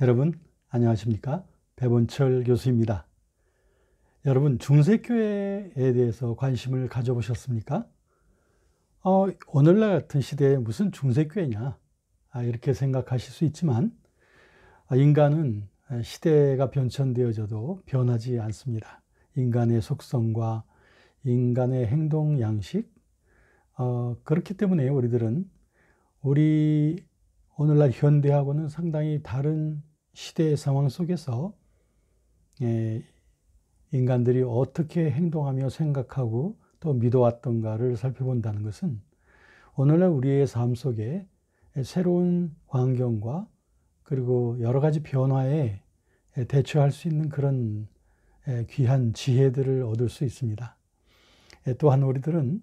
여러분 안녕하십니까? 배본철 교수입니다. 여러분 중세교회에 대해서 관심을 가져보셨습니까? 오늘날 같은 시대에 무슨 중세교회냐 이렇게 생각하실 수 있지만 인간은 시대가 변천되어져도 변하지 않습니다. 인간의 속성과 인간의 행동 양식 그렇기 때문에 우리들은 우리 오늘날 현대하고는 상당히 다른 시대의 상황 속에서 인간들이 어떻게 행동하며 생각하고 또 믿어왔던가를 살펴본다는 것은 오늘날 우리의 삶 속에 새로운 환경과 그리고 여러 가지 변화에 대처할 수 있는 그런 귀한 지혜들을 얻을 수 있습니다. 또한 우리들은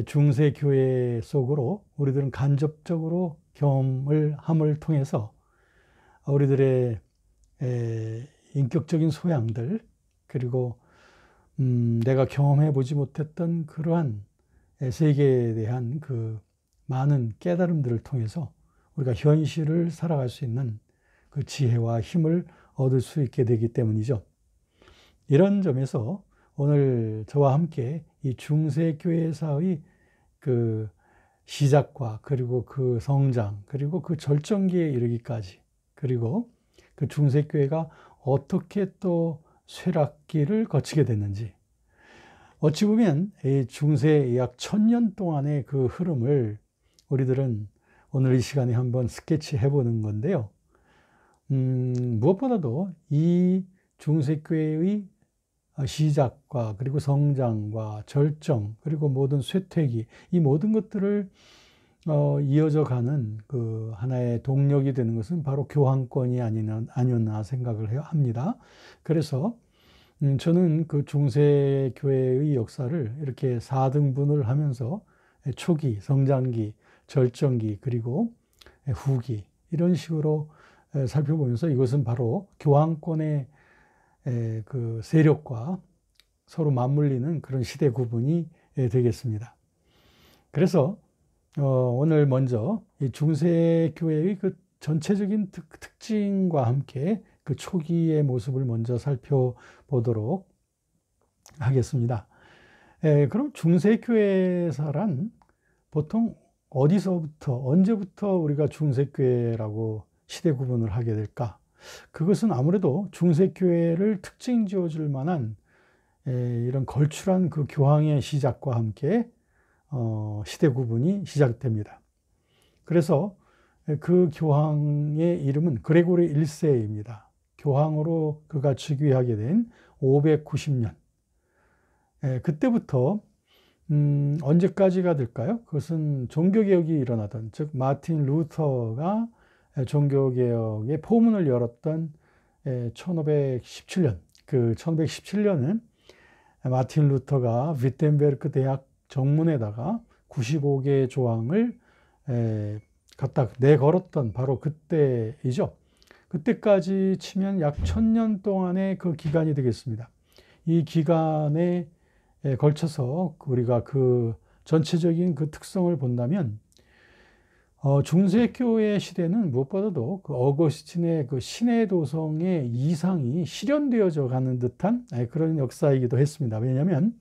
중세교회 속으로 우리들은 간접적으로 경험을 함을 통해서 우리들의 인격적인 소양들 그리고 내가 경험해 보지 못했던 그러한 세계에 대한 그 많은 깨달음들을 통해서 우리가 현실을 살아갈 수 있는 그 지혜와 힘을 얻을 수 있게 되기 때문이죠. 이런 점에서 오늘 저와 함께 이 중세교회사의 그 시작과 그리고 그 성장 그리고 그 절정기에 이르기까지 그리고 그 중세교회가 어떻게 또 쇠락기를 거치게 됐는지 어찌 보면 이 중세 약 1000년 동안의 그 흐름을 우리들은 오늘 이 시간에 한번 스케치해 보는 건데요. 무엇보다도 이 중세교회의 시작과 그리고 성장과 절정 그리고 모든 쇠퇴기 이 모든 것들을 이어져 가는 그 하나의 동력이 되는 것은 바로 교황권이 아니었나 생각을 합니다. 그래서 저는 그 중세교회의 역사를 이렇게 4등분을 하면서 초기, 성장기, 절정기 그리고 후기 이런 식으로 살펴보면서 이것은 바로 교황권의 그 세력과 서로 맞물리는 그런 시대 구분이 되겠습니다. 그래서 오늘 먼저 이 중세교회의 그 전체적인 특징과 함께 그 초기의 모습을 먼저 살펴보도록 하겠습니다. 그럼 중세교회사란 보통 어디서부터 언제부터 우리가 중세교회라고 시대 구분을 하게 될까? 그것은 아무래도 중세교회를 특징 지어줄 만한 이런 걸출한 그 교황의 시작과 함께 시대 구분이 시작됩니다. 그래서 그 교황의 이름은 그레고리 1세입니다. 교황으로 그가 즉위하게 된 590년. 그때부터 언제까지가 될까요? 그것은 종교개혁이 일어나던, 즉 마틴 루터가 종교개혁의 포문을 열었던 1517년, 그 1517년은 마틴 루터가 위텐베르크 대학 정문에다가 95개의 조항을 갖다 내걸었던 바로 그때이죠. 그때까지 치면 약 1000년 동안의 그 기간이 되겠습니다. 이 기간에 걸쳐서 우리가 그 전체적인 그 특성을 본다면 중세교회 시대는 무엇보다도 그 어거스틴의 그 신의 도성의 이상이 실현되어져 가는 듯한 그런 역사이기도 했습니다. 왜냐하면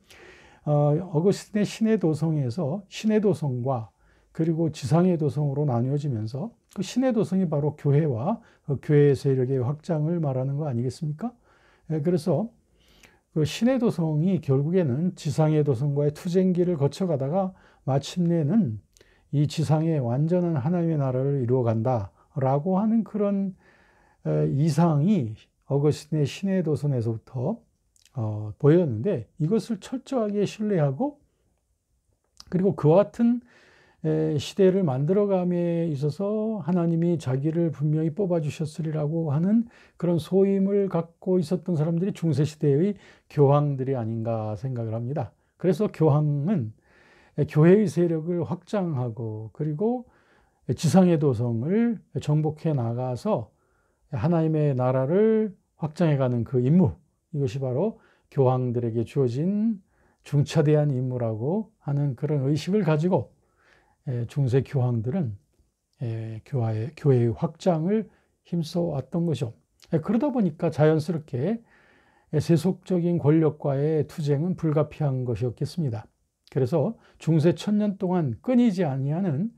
어거스틴의 신의 도성에서 신의 도성과 그리고 지상의 도성으로 나뉘어지면서 그 신의 도성이 바로 교회와 그 교회 세력의 확장을 말하는 거 아니겠습니까? 그래서 그 신의 도성이 결국에는 지상의 도성과의 투쟁기를 거쳐가다가 마침내는 이 지상에 완전한 하나님의 나라를 이루어간다라고 하는 그런 이상이 어거스틴의 신의 도성에서부터 보였는데 이것을 철저하게 신뢰하고 그리고 그와 같은 시대를 만들어감에 있어서 하나님이 자기를 분명히 뽑아주셨으리라고 하는 그런 소임을 갖고 있었던 사람들이 중세시대의 교황들이 아닌가 생각을 합니다. 그래서 교황은 교회의 세력을 확장하고 그리고 지상의 도성을 정복해 나가서 하나님의 나라를 확장해가는 그 임무, 이것이 바로 교황들에게 주어진 중차대한 임무라고 하는 그런 의식을 가지고 중세 교황들은 교회의 확장을 힘써 왔던 거죠. 그러다 보니까 자연스럽게 세속적인 권력과의 투쟁은 불가피한 것이었겠습니다. 그래서 중세 천년 동안 끊이지 아니하는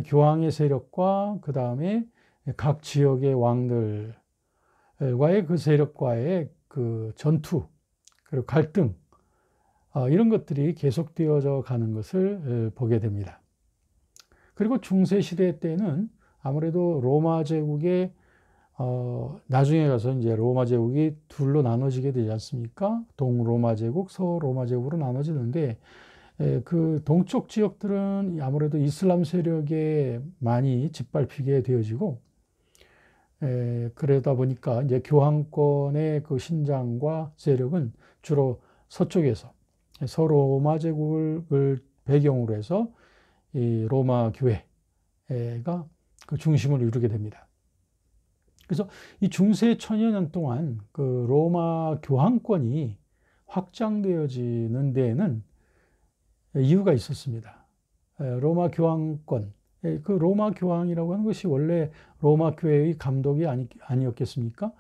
교황의 세력과 그 다음에 각 지역의 왕들과의 그 세력과의 그 전투 그리고 갈등 이런 것들이 계속되어져 가는 것을 보게 됩니다. 그리고 중세 시대 때는 아무래도 로마 제국의 나중에 가서 이제 로마 제국이 둘로 나눠지게 되지 않습니까? 동로마 제국, 서로마 제국으로 나눠지는데 그 동쪽 지역들은 아무래도 이슬람 세력에 많이 짓밟히게 되어지고 그러다 보니까 이제 교황권의 그 신장과 세력은 주로 서쪽에서 서로마 제국을 배경으로 해서 이 로마 교회가 그 중심을 이루게 됩니다. 그래서 이 중세 천여 년 동안 그 로마 교황권이 확장되어지는 데에는 이유가 있었습니다. 로마 교황권, 그 로마 교황이라고 하는 것이 원래 로마 교회의 감독이 아니었겠습니까?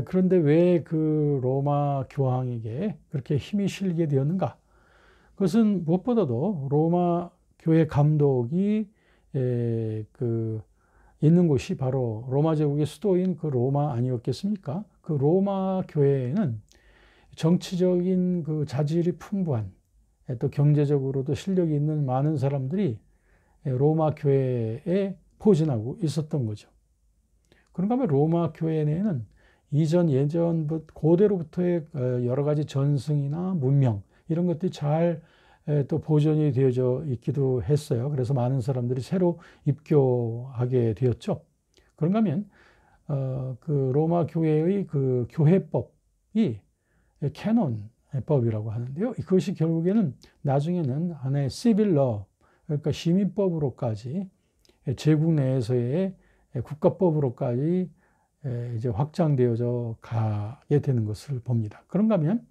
그런데 왜 그 로마 교황에게 그렇게 힘이 실리게 되었는가? 그것은 무엇보다도 로마 교회 감독이 그 있는 곳이 바로 로마 제국의 수도인 그 로마 아니었겠습니까? 그 로마 교회에는 정치적인 그 자질이 풍부한 또 경제적으로도 실력이 있는 많은 사람들이 로마 교회에 포진하고 있었던 거죠. 그런가 하면 로마 교회 내에는 예전 고대로부터의 여러 가지 전승이나 문명 이런 것들이 잘 또 보존이 되어져 있기도 했어요. 그래서 많은 사람들이 새로 입교하게 되었죠. 그런가 하면 그 로마 교회의 그 교회법이 캐논법이라고 하는데요. 그것이 결국에는 나중에는 하나의 시빌러 그러니까 시민법으로까지 제국 내에서의 국가법으로까지 이제 확장되어져 가게 되는 것을 봅니다. 그런가 하면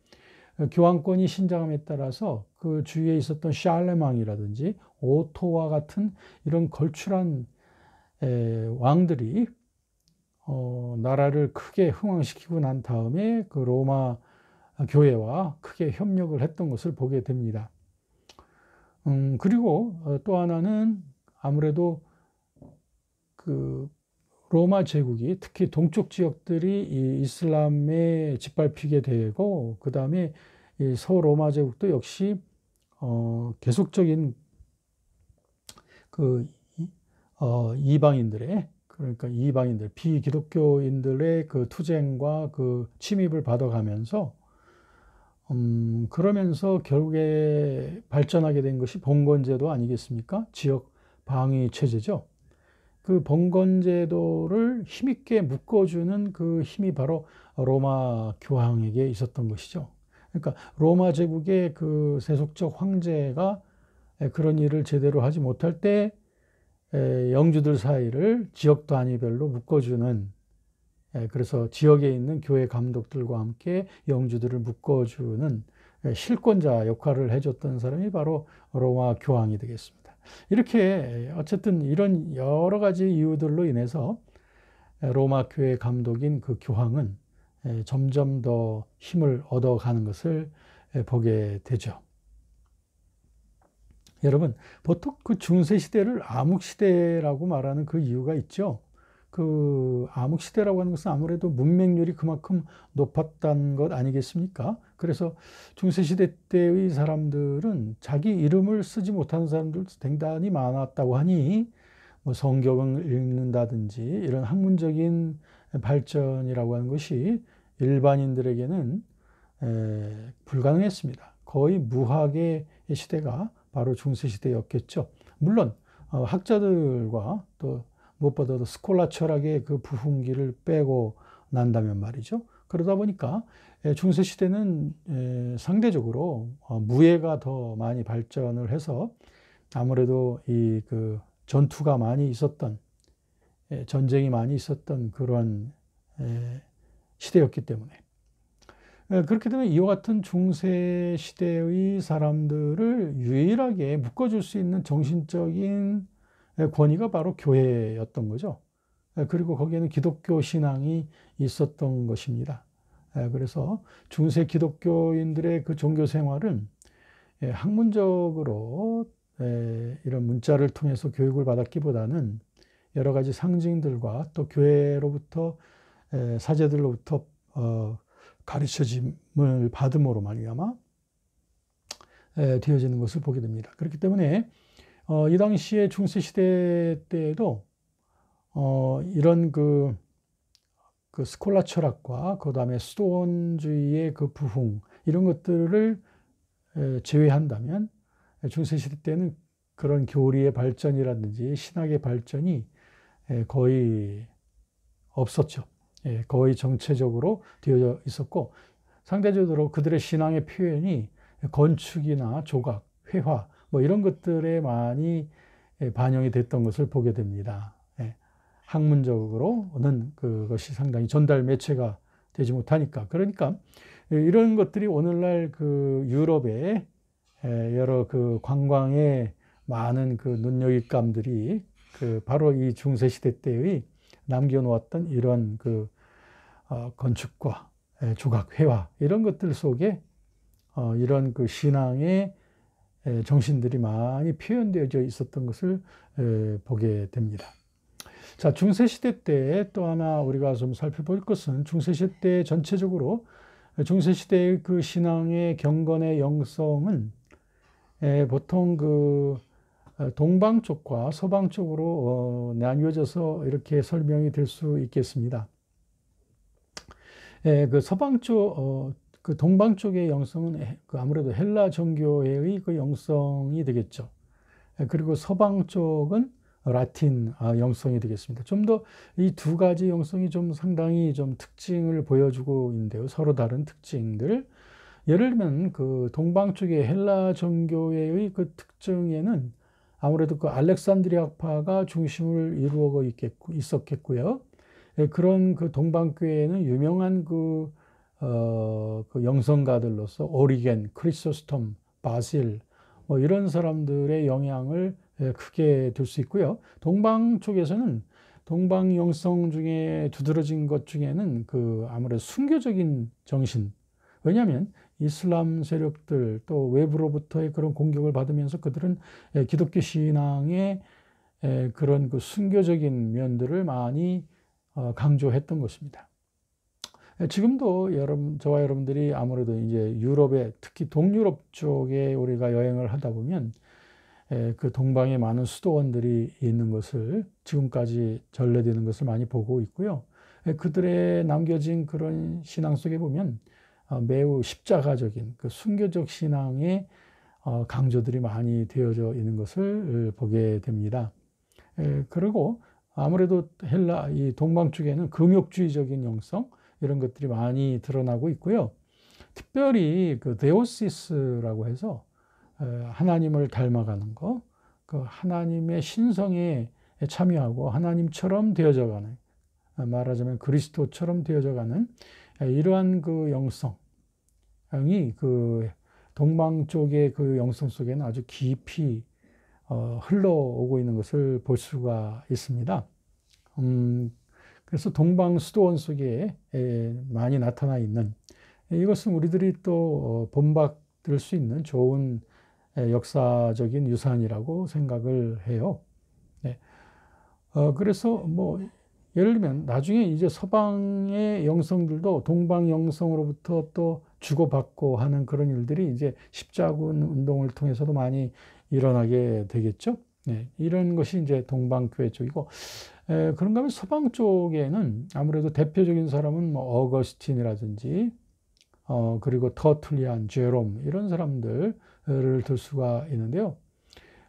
교황권이 신장함에 따라서 그 주위에 있었던 샬레망이라든지 오토와 같은 이런 걸출한 왕들이 나라를 크게 흥왕시키고 난 다음에 그 로마 교회와 크게 협력을 했던 것을 보게 됩니다. 그리고 또 하나는 아무래도 그 로마 제국이 특히 동쪽 지역들이 이 이슬람에 짓밟히게 되고 그 다음에 이 서로마 제국도 역시 계속적인 그 이방인들의 그러니까 이방인들 비기독교인들의 그 투쟁과 그 침입을 받아가면서 그러면서 결국에 발전하게 된 것이 봉건제도 아니겠습니까? 지역 방위 체제죠. 그 봉건제도를 힘있게 묶어주는 그 힘이 바로 로마 교황에게 있었던 것이죠. 그러니까 로마 제국의 그 세속적 황제가 그런 일을 제대로 하지 못할 때 영주들 사이를 지역 단위별로 묶어주는 그래서 지역에 있는 교회 감독들과 함께 영주들을 묶어주는 실권자 역할을 해줬던 사람이 바로 로마 교황이 되겠습니다. 이렇게 어쨌든 이런 여러 가지 이유들로 인해서 로마 교회 감독인 그 교황은 점점 더 힘을 얻어가는 것을 보게 되죠. 여러분, 보통 그 중세시대를 암흑시대라고 말하는 그 이유가 있죠. 그 암흑시대라고 하는 것은 아무래도 문맹률이 그만큼 높았다는 것 아니겠습니까? 그래서 중세시대 때의 사람들은 자기 이름을 쓰지 못하는 사람들도 대단히 많았다고 하니 뭐 성경을 읽는다든지 이런 학문적인 발전이라고 하는 것이 일반인들에게는 불가능했습니다. 거의 무학의 시대가 바로 중세시대였겠죠. 물론 학자들과 또 무엇보다도 스콜라 철학의 그 부흥기를 빼고 난다면 말이죠. 그러다 보니까 중세시대는 상대적으로 무예가 더 많이 발전을 해서 아무래도 이 그 전투가 많이 있었던 전쟁이 많이 있었던 그런 시대였기 때문에 그렇게 되면 이와 같은 중세 시대의 사람들을 유일하게 묶어줄 수 있는 정신적인 권위가 바로 교회였던 거죠. 그리고 거기에는 기독교 신앙이 있었던 것입니다. 그래서 중세 기독교인들의 그 종교 생활은 학문적으로 이런 문자를 통해서 교육을 받았기보다는 여러 가지 상징들과 또 교회로부터 사제들로부터 가르쳐짐을 받음으로 말미암아 되어지는 것을 보게 됩니다. 그렇기 때문에 이 당시에 중세 시대 때에도 이런 그 스콜라 철학과 그 다음에 수도원주의의 그 부흥 이런 것들을 제외한다면 중세 시대 때는 그런 교리의 발전이라든지 신학의 발전이 거의 없었죠. 거의 정체적으로 되어져 있었고 상대적으로 그들의 신앙의 표현이 건축이나 조각, 회화 뭐 이런 것들에 많이 반영이 됐던 것을 보게 됩니다. 학문적으로는 그것이 상당히 전달 매체가 되지 못하니까. 그러니까 이런 것들이 오늘날 그 유럽의 여러 그 관광의 많은 그 눈여깃감들이 바로 이 중세 시대 때의 남겨놓았던 이런 그 건축과 조각, 회화 이런 것들 속에 이런 그 신앙의 정신들이 많이 표현되어져 있었던 것을 보게 됩니다. 자, 중세시대 때 또 하나 우리가 좀 살펴볼 것은 중세시대 때 전체적으로 중세시대의 그 신앙의 경건의 영성은 보통 그 동방 쪽과 서방 쪽으로 나뉘어져서 이렇게 설명이 될 수 있겠습니다. 그 서방 쪽, 그 동방 쪽의 영성은 아무래도 헬라 정교회의 그 영성이 되겠죠. 그리고 서방 쪽은 라틴 영성이 되겠습니다. 좀 더 이 두 가지 영성이 좀 상당히 좀 특징을 보여주고 있는데요. 서로 다른 특징들. 예를 들면 그 동방 쪽의 헬라 정교회의 그 특징에는 아무래도 그 알렉산드리아파가 중심을 이루어 있었겠고요. 그런 그 동방교회에는 유명한 그 영성가들로서 오리겐, 크리소스톰, 바실 뭐 이런 사람들의 영향을 크게 둘 수 있고요. 동방 쪽에서는 동방 영성 중에 두드러진 것 중에는 그 아무래도 순교적인 정신. 왜냐하면 이슬람 세력들 또 외부로부터의 그런 공격을 받으면서 그들은 기독교 신앙의 그런 그 순교적인 면들을 많이 강조했던 것입니다. 지금도 저와 여러분들이 아무래도 이제 유럽에 특히 동유럽 쪽에 우리가 여행을 하다 보면 그 동방에 많은 수도원들이 있는 것을 지금까지 전래되는 것을 많이 보고 있고요. 그들의 남겨진 그런 신앙 속에 보면 매우 십자가적인 그 순교적 신앙의 강조들이 많이 되어져 있는 것을 보게 됩니다. 그리고 아무래도 이 동방 쪽에는 금욕주의적인 영성 이런 것들이 많이 드러나고 있고요. 특별히 그 데오시스라고 해서 하나님을 닮아가는 거, 그 하나님의 신성에 참여하고 하나님처럼 되어져가는, 말하자면 그리스도처럼 되어져가는 이러한 그 영성이 그 동방 쪽의 그 영성 속에는 아주 깊이 흘러오고 있는 것을 볼 수가 있습니다. 그래서 동방 수도원 속에 많이 나타나 있는 이것은 우리들이 또 본받을 수 있는 좋은 역사적인 유산이라고 생각을 해요. 네. 그래서 뭐 예를 들면 나중에 이제 서방의 영성들도 동방 영성으로부터 또 주고받고 하는 그런 일들이 이제 십자군 운동을 통해서도 많이 일어나게 되겠죠. 네. 이런 것이 이제 동방교회 쪽이고 그런가 하면 서방 쪽에는 아무래도 대표적인 사람은 뭐 어거스틴이라든지 그리고 터툴리안, 제롬 이런 사람들을 들 수가 있는데요.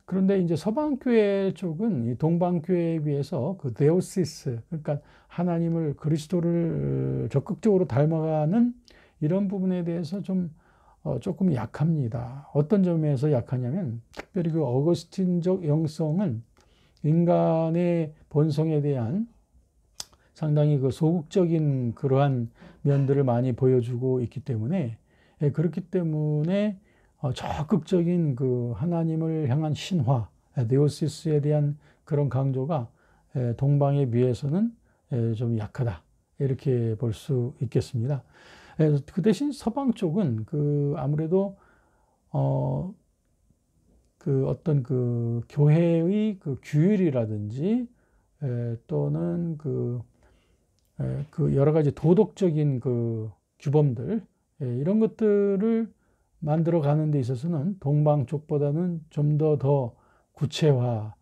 그런데 이제 서방교회 쪽은 이 동방교회에 비해서 그 데오시스, 그러니까 하나님을 그리스도를 적극적으로 닮아가는 이런 부분에 대해서 조금 약합니다. 어떤 점에서 약하냐면 특별히 그 어거스틴적 영성은 인간의 본성에 대한 상당히 그 소극적인 그러한 면들을 많이 보여주고 있기 때문에 그렇기 때문에 적극적인 그 하나님을 향한 신화, 네오시스에 대한 그런 강조가 동방에 비해서는 좀 약하다. 이렇게 볼 수 있겠습니다. 그 대신 서방 쪽은 아무래도 어떤 교회의 규율이라든지 또는 여러 가지 도덕적인 규범들 이런 것들을 만들어 가는 데 있어서는 동방 쪽보다는 좀 더 구체화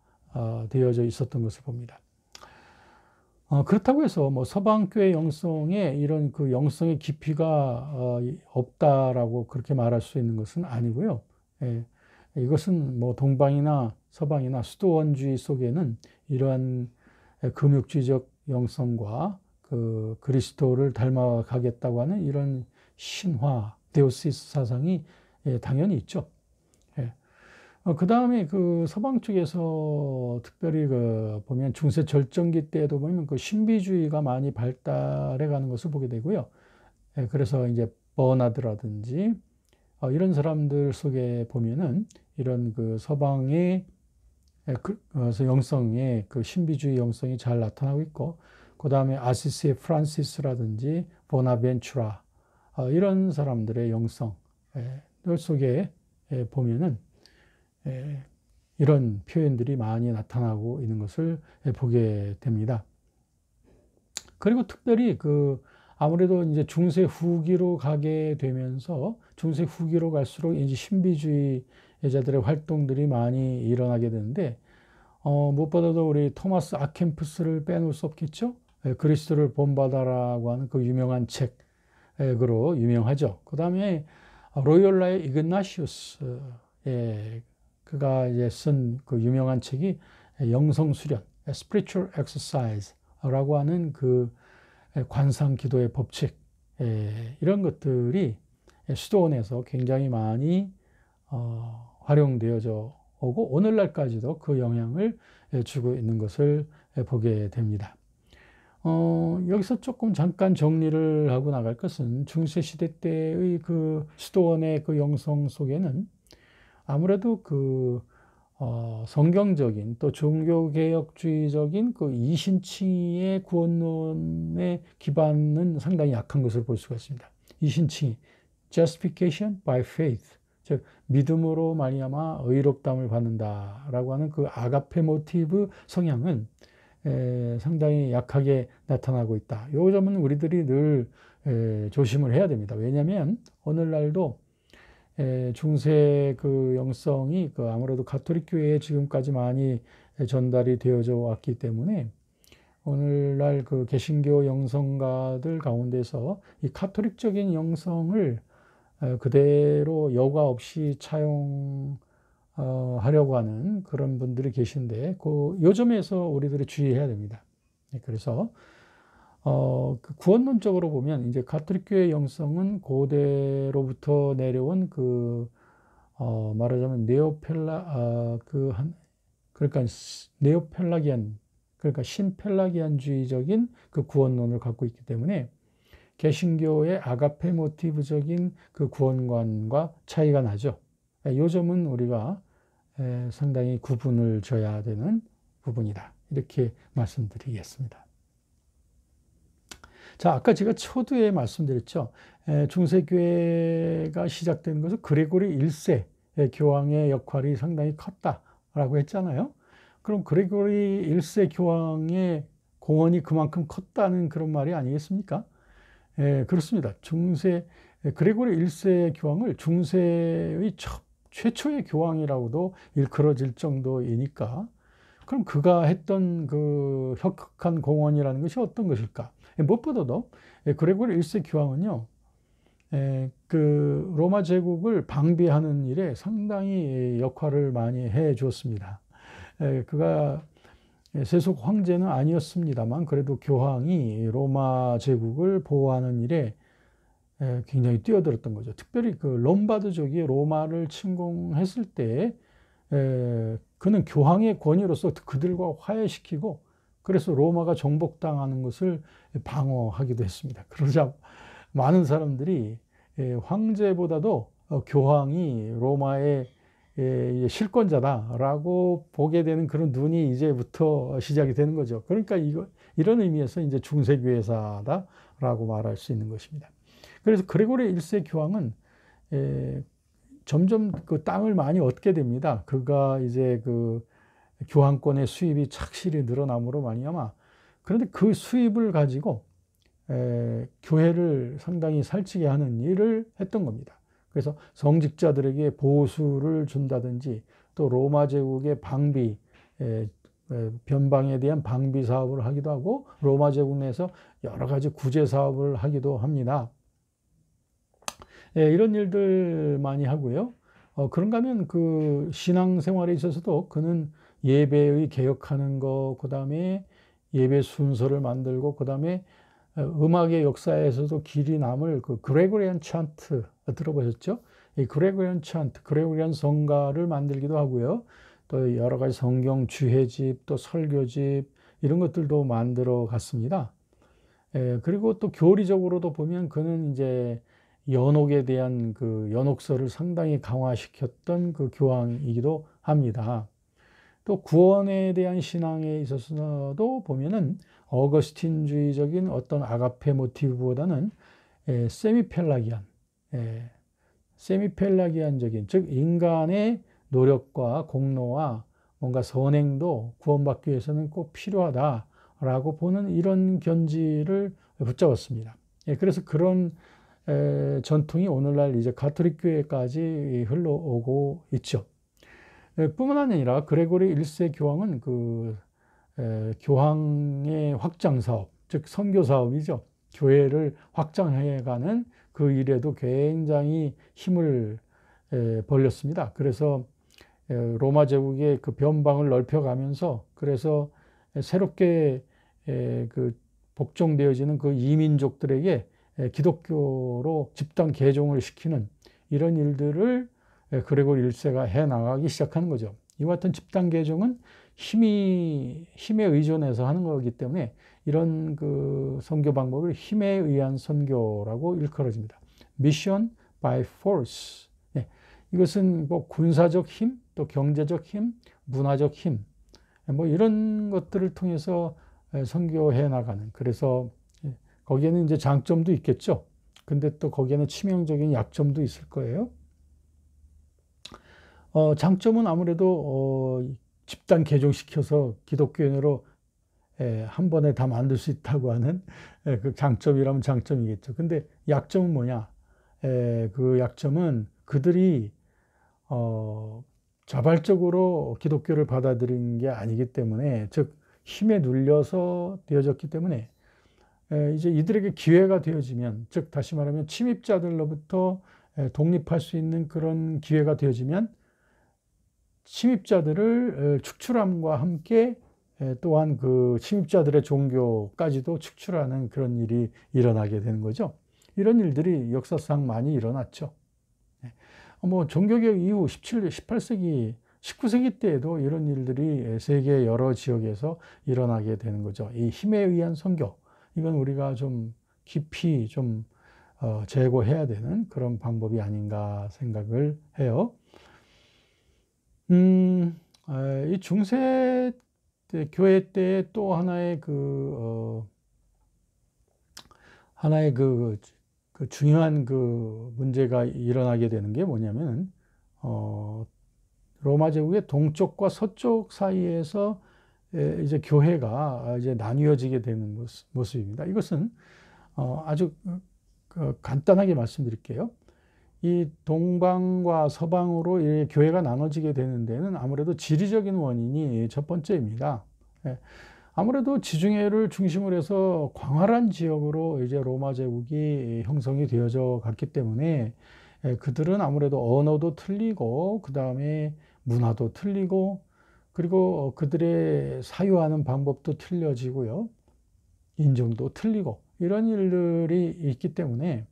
되어져 있었던 것을 봅니다. 그렇다고 해서 뭐 서방교회 영성에 이런 영성의 깊이가 없다라고 그렇게 말할 수 있는 것은 아니고요. 이것은 뭐 동방이나 서방이나 수도원주의 속에는 이러한 금욕주의적 영성과 그리스도를 닮아가겠다고 하는 이런 신화, 데오시스 사상이 당연히 있죠. 그 다음에 서방 쪽에서 특별히 보면 중세 절정기 때에도 보면 신비주의가 많이 발달해 가는 것을 보게 되고요. 그래서 이제 버나드라든지 이런 사람들 속에 보면은 이런 서방의 영성의 신비주의 영성이 잘 나타나고 있고, 그 다음에 아시시의 프란시스라든지 보나벤추라 이런 사람들의 영성 속에 보면은 이런 표현들이 많이 나타나고 있는 것을 보게 됩니다. 그리고 특별히 아무래도 이제 중세 후기로 가게 되면서 중세 후기로 갈수록 이제 신비주의자들의 활동들이 많이 일어나게 되는데 무엇보다도 우리 토마스 아켐푸스를 빼놓을 수 없겠죠. 그리스도를 본받아라고 하는 유명한 책으로 유명하죠. 그 다음에 로열라의 이그나시우스 그가 이제 쓴 유명한 책이 영성수련, Spiritual Exercise라고 하는 관상 기도의 법칙 이런 것들이 수도원에서 굉장히 많이 활용되어져 오고 오늘날까지도 그 영향을 주고 있는 것을 보게 됩니다. 여기서 조금 잠깐 정리를 하고 나갈 것은 중세시대 때의 수도원의 영성 속에는 아무래도 성경적인 또 종교개혁주의적인 이신칭의 구원론의 기반은 상당히 약한 것을 볼 수가 있습니다. 이신칭이 justification by faith, 즉 믿음으로 말미암아 의롭다함을 받는다라고 하는 아가페 모티브 성향은 상당히 약하게 나타나고 있다. 이 점은 우리들이 늘 조심을 해야 됩니다. 왜냐하면 오늘날도 중세 영성이 아무래도 가톨릭 교회에 지금까지 많이 전달이 되어져 왔기 때문에 오늘날 개신교 영성가들 가운데서 이 가톨릭적인 영성을 그대로 여과 없이 차용하려고 하는 그런 분들이 계신데 요 점에서 우리들이 주의해야 됩니다. 그래서 구원론적으로 보면 이제 가톨릭 교회 영성은 고대로부터 내려온 말하자면 그러니까 네오펠라기안 그러니까 신펠라기안주의적인 구원론을 갖고 있기 때문에 개신교의 아가페 모티브적인 구원관과 차이가 나죠. 이 점은 우리가 상당히 구분을 져야 되는 부분이다. 이렇게 말씀드리겠습니다. 자, 아까 제가 초두에 말씀드렸죠. 중세교회가 시작된 것은 그레고리 1세 교황의 역할이 상당히 컸다라고 했잖아요. 그럼 그레고리 1세 교황의 공헌이 그만큼 컸다는 그런 말이 아니겠습니까? 그렇습니다. 그레고리 1세 교황을 중세의 최초의 교황이라고도 일컬어질 정도이니까 그럼 그가 했던 혁혁한 공헌이라는 것이 어떤 것일까? 무엇보다도 그레고리 1세 교황은요, 로마 제국을 방비하는 일에 상당히 역할을 많이 해 주었습니다. 그가 세속 황제는 아니었습니다만 그래도 교황이 로마 제국을 보호하는 일에 굉장히 뛰어들었던 거죠. 특별히 롬바드족이 로마를 침공했을 때 그는 교황의 권위로서 그들과 화해시키고 그래서 로마가 정복당하는 것을 방어하기도 했습니다. 그러자 많은 사람들이 황제보다도 교황이 로마의 실권자다라고 보게 되는 그런 눈이 이제부터 시작이 되는 거죠. 그러니까 이런 의미에서 이제 중세교회사다라고 말할 수 있는 것입니다. 그래서 그레고리 1세 교황은 점점 그 땅을 많이 얻게 됩니다. 그가 이제 그 교황권의 수입이 착실히 늘어남으로 말미암아, 그런데 그 수입을 가지고 교회를 상당히 살찌게 하는 일을 했던 겁니다. 그래서 성직자들에게 보수를 준다든지, 또 로마 제국의 방비, 변방에 대한 방비 사업을 하기도 하고, 로마 제국 내에서 여러 가지 구제 사업을 하기도 합니다. 이런 일들 많이 하고요. 그런가 하면 그 신앙생활에 있어서도 그는 예배의 개혁하는 거, 그 다음에 예배 순서를 만들고, 그 다음에 음악의 역사에서도 길이 남을 그 그레고리안 찬트 들어보셨죠? 이 그레고리안 찬트, 그레고리안 성가를 만들기도 하고요. 또 여러 가지 성경 주해집, 또 설교집, 이런 것들도 만들어 갔습니다. 그리고 또 교리적으로도 보면 그는 이제 연옥에 대한 그 연옥설을 상당히 강화시켰던 그 교황이기도 합니다. 또 구원에 대한 신앙에 있어서도 보면은 어거스틴주의적인 어떤 아가페 모티브보다는 세미펠라기안적인, 즉 인간의 노력과 공로와 뭔가 선행도 구원받기 위해서는 꼭 필요하다라고 보는 이런 견지를 붙잡았습니다. 그래서 그런 전통이 오늘날 이제 가톨릭 교회까지 흘러오고 있죠. 뿐만 아니라 그레고리 1세 교황은 그 교황의 확장 사업, 즉 선교 사업이죠. 교회를 확장해가는 그 일에도 굉장히 힘을 벌렸습니다. 그래서 로마 제국의 그 변방을 넓혀가면서, 그래서 새롭게 그 복종되어지는 그 이민족들에게 기독교로 집단 개종을 시키는 이런 일들을 그레고리 1세가 해 나가기 시작하는 거죠. 이와 같은 집단 개종은 힘에 의존해서 하는 거기 때문에 이런 그 선교 방법을 힘에 의한 선교라고 일컬어집니다. Mission by force. 이것은 뭐 군사적 힘, 또 경제적 힘, 문화적 힘, 뭐 이런 것들을 통해서 선교해 나가는. 그래서 거기에는 이제 장점도 있겠죠. 근데 또 거기에는 치명적인 약점도 있을 거예요. 장점은 아무래도 집단 개종시켜서 기독교인으로 한 번에 다 만들 수 있다고 하는 그 장점이라면 장점이겠죠. 근데 약점은 뭐냐? 그 약점은 그들이 자발적으로 기독교를 받아들인 게 아니기 때문에, 즉 힘에 눌려서 되어졌기 때문에 이제 이들에게 기회가 되어지면, 즉 다시 말하면 침입자들로부터 독립할 수 있는 그런 기회가 되어지면 침입자들을 축출함과 함께 또한 그 침입자들의 종교까지도 축출하는 그런 일이 일어나게 되는 거죠. 이런 일들이 역사상 많이 일어났죠. 뭐 종교개혁 이후 18세기, 19세기 때에도 이런 일들이 세계 여러 지역에서 일어나게 되는 거죠. 이 힘에 의한 선교, 이건 우리가 좀 깊이 좀 제고해야 되는 그런 방법이 아닌가 생각을 해요. 이 중세 교회 때 또 하나의 그 중요한 그 문제가 일어나게 되는 게 뭐냐면, 로마 제국의 동쪽과 서쪽 사이에서 이제 교회가 이제 나뉘어지게 되는 모습입니다. 이것은 아주 간단하게 말씀드릴게요. 이 동방과 서방으로 이 교회가 나눠지게 되는 데는 아무래도 지리적인 원인이 첫 번째입니다. 아무래도 지중해를 중심으로 해서 광활한 지역으로 이제 로마 제국이 형성이 되어져 갔기 때문에 그들은 아무래도 언어도 틀리고, 그 다음에 문화도 틀리고, 그리고 그들의 사유하는 방법도 틀려지고요. 인종도 틀리고, 이런 일들이 있기 때문에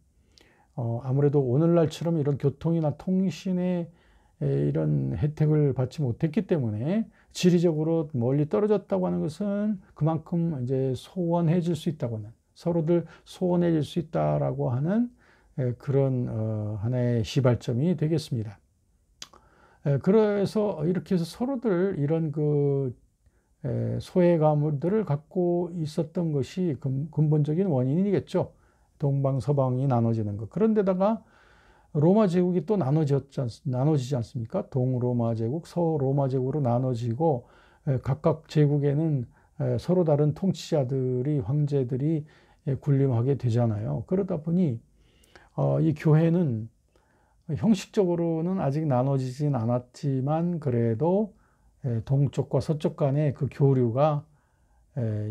아무래도 오늘날처럼 이런 교통이나 통신의 이런 혜택을 받지 못했기 때문에 지리적으로 멀리 떨어졌다고 하는 것은 그만큼 이제 소원해질 수 있다고 하는, 서로들 소원해질 수 있다라고 하는 그런 하나의 시발점이 되겠습니다. 그래서 이렇게 해서 서로들 이런 그 소외감들을 갖고 있었던 것이 근본적인 원인이겠죠. 동방서방이 나눠지는 것. 그런데다가 로마 제국이 또 나눠지지 않습니까? 동로마 제국, 서로마 제국으로 나눠지고 각각 제국에는 서로 다른 통치자들이 황제들이 군림하게 되잖아요. 그러다 보니 이 교회는 형식적으로는 아직 나눠지진 않았지만 그래도 동쪽과 서쪽 간의 그 교류가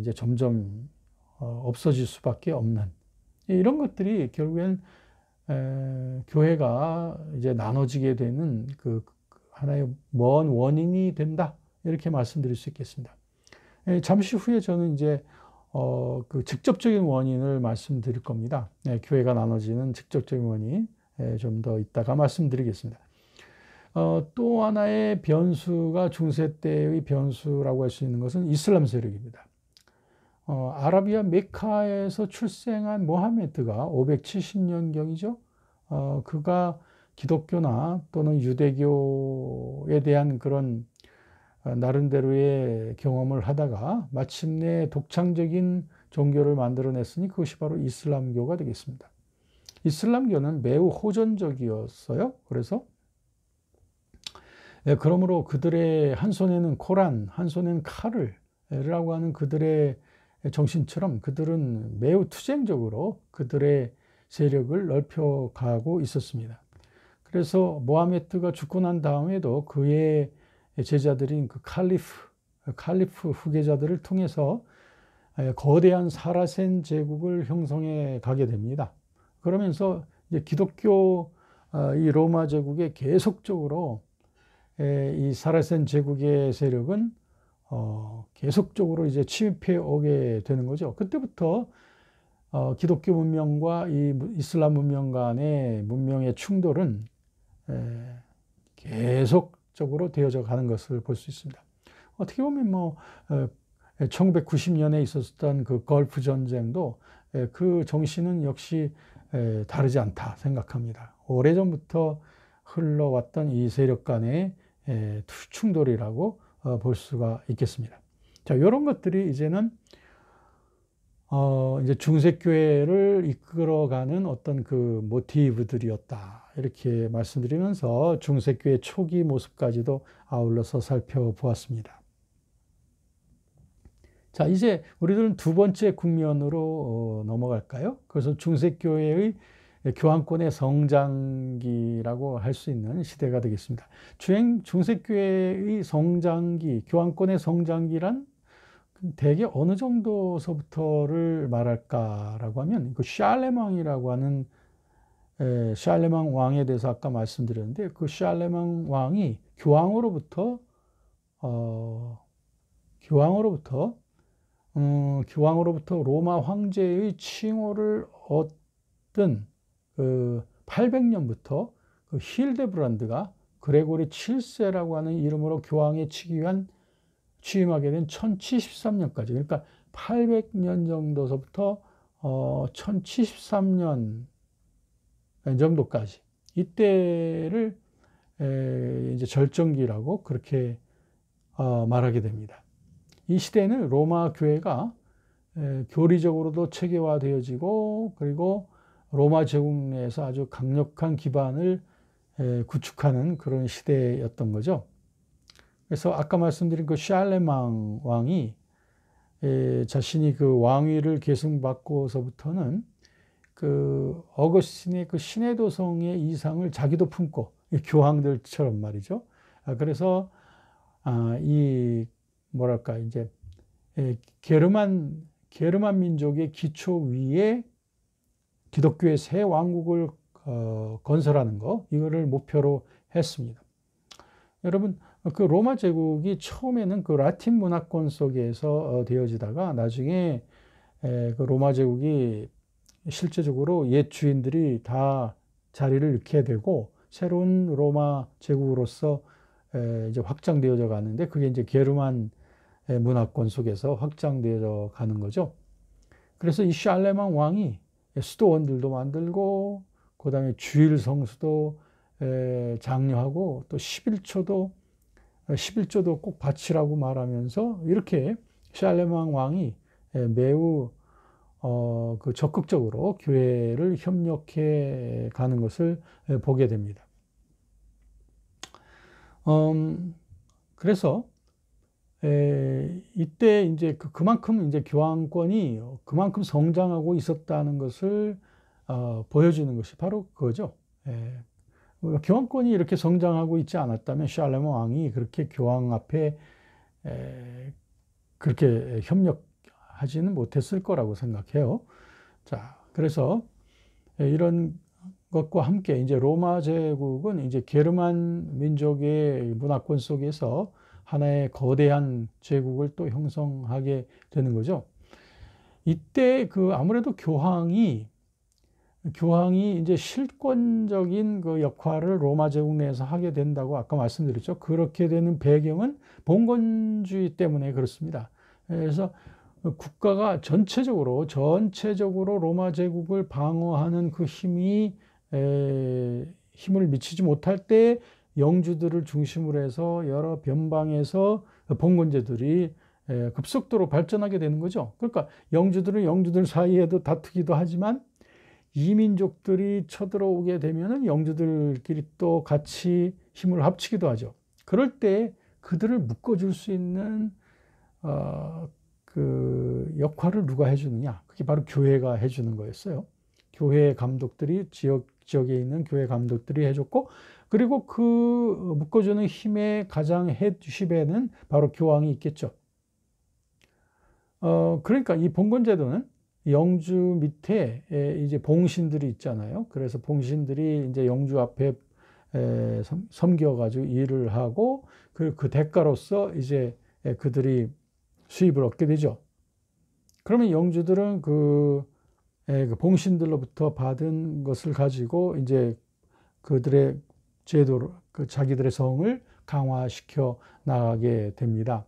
이제 점점 없어질 수밖에 없는 이런 것들이 결국엔 교회가 이제 나눠지게 되는 그 하나의 먼 원인이 된다 이렇게 말씀드릴 수 있겠습니다. 잠시 후에 저는 이제 그 직접적인 원인을 말씀드릴 겁니다. 교회가 나눠지는 직접적인 원인 좀 더 이따가 말씀드리겠습니다. 또 하나의 변수가 중세 때의 변수라고 할 수 있는 것은 이슬람 세력입니다. 아라비아 메카에서 출생한 모하메드가 570년경이죠. 그가 기독교나 또는 유대교에 대한 그런 나름대로의 경험을 하다가 마침내 독창적인 종교를 만들어냈으니 그것이 바로 이슬람교가 되겠습니다. 이슬람교는 매우 호전적이었어요. 그래서 그러므로 그들의 한 손에는 코란, 한 손에는 칼을라고 하는 그들의 정신처럼 그들은 매우 투쟁적으로 그들의 세력을 넓혀가고 있었습니다. 그래서 모하메드가 죽고 난 다음에도 그의 제자들인 그 칼리프 후계자들을 통해서 거대한 사라센 제국을 형성해 가게 됩니다. 그러면서 이제 기독교 이 로마 제국에 계속적으로 이 사라센 제국의 세력은 계속적으로 이제 침입해 오게 되는 거죠. 그때부터 기독교 문명과 이 이슬람 문명 간의 문명의 충돌은 계속적으로 되어져 가는 것을 볼 수 있습니다. 어떻게 보면 뭐 1990년에 있었던 그 걸프 전쟁도 그 정신은 역시 다르지 않다 생각합니다. 오래전부터 흘러왔던 이 세력 간의 충돌이라고 볼 수가 있겠습니다. 자, 이런 것들이 이제는 이제 중세교회를 이끌어가는 어떤 그 모티브들이었다. 이렇게 말씀드리면서 중세교회 초기 모습까지도 아울러서 살펴보았습니다. 자, 이제 우리들은 두 번째 국면으로 넘어갈까요? 그래서 중세교회의 교황권의 성장기라고 할 수 있는 시대가 되겠습니다. 중세교회의 성장기, 교황권의 성장기란 대개 어느 정도서부터를 말할까라고 하면 그 샬레망이라고 하는 샬레망 왕에 대해서 아까 말씀드렸는데 그 샬레망 왕이 교황으로부터 로마 황제의 칭호를 얻은 그 800년부터 그 힐데브란드가 그레고리 7세라고 하는 이름으로 교황에 취임하게 된 1073년까지 그러니까 800년 정도서부터 1073년 정도까지 이때를 이제 절정기라고 그렇게 말하게 됩니다. 이 시대는 로마 교회가 교리적으로도 체계화되어지고 그리고 로마 제국 내에서 아주 강력한 기반을 구축하는 그런 시대였던 거죠. 그래서 아까 말씀드린 그 샬레망 왕이 자신이 그 왕위를 계승받고서부터는 그 어거스틴의 그 시내도성의 이상을 자기도 품고 교황들처럼 말이죠. 그래서 이 뭐랄까 이제 게르만 민족의 기초 위에 기독교의 새 왕국을 건설하는 거 이거를 목표로 했습니다. 여러분 그 로마 제국이 처음에는 그 라틴 문화권 속에서 되어지다가 나중에 그 로마 제국이 실제적으로 옛 주인들이 다 자리를 잃게 되고 새로운 로마 제국으로서 이제 확장되어져 가는데 그게 이제 게르만 문화권 속에서 확장되어져 가는 거죠. 그래서 이 샬레망 왕이 수도원들도 만들고 그다음에 주일 성수도 장려하고 또 11조도 꼭 바치라고 말하면서 이렇게 샬레망 왕이 매우 그 적극적으로 교회를 협력해 가는 것을 보게 됩니다. 그래서 이때 이제 그만큼 이제 교황권이 그만큼 성장하고 있었다는 것을 보여주는 것이 바로 그거죠. 교황권이 이렇게 성장하고 있지 않았다면 샬레망 왕이 그렇게 교황 앞에 그렇게 협력하지는 못했을 거라고 생각해요. 자, 그래서 이런 것과 함께 이제 로마 제국은 이제 게르만 민족의 문화권 속에서 하나의 거대한 제국을 또 형성하게 되는 거죠. 이때 아무래도 교황이 이제 실권적인 그 역할을 로마 제국 내에서 하게 된다고 아까 말씀드렸죠. 그렇게 되는 배경은 봉건주의 때문에 그렇습니다. 그래서 국가가 전체적으로 로마 제국을 방어하는 그 힘을 미치지 못할 때 영주들을 중심으로 해서 여러 변방에서 봉건제들이 급속도로 발전하게 되는 거죠. 그러니까 영주들은 영주들 사이에도 다투기도 하지만 이민족들이 쳐들어오게 되면은 영주들끼리 또 같이 힘을 합치기도 하죠. 그럴 때 그들을 묶어줄 수 있는 그 역할을 누가 해주느냐? 그게 바로 교회가 해주는 거였어요. 교회 감독들이 지역에 있는 교회 감독들이 해줬고, 그리고 그 묶어주는 힘의 가장 헤드십에는 바로 교황이 있겠죠. 그러니까 이 봉건제도는 영주 밑에 이제 봉신들이 있잖아요. 그래서 봉신들이 이제 영주 앞에 섬겨가지고 일을 하고 그 대가로서 이제 그들이 수입을 얻게 되죠. 그러면 영주들은 그 봉신들로부터 받은 것을 가지고 이제 그들의 제도로 자기들의 성을 강화시켜 나가게 됩니다.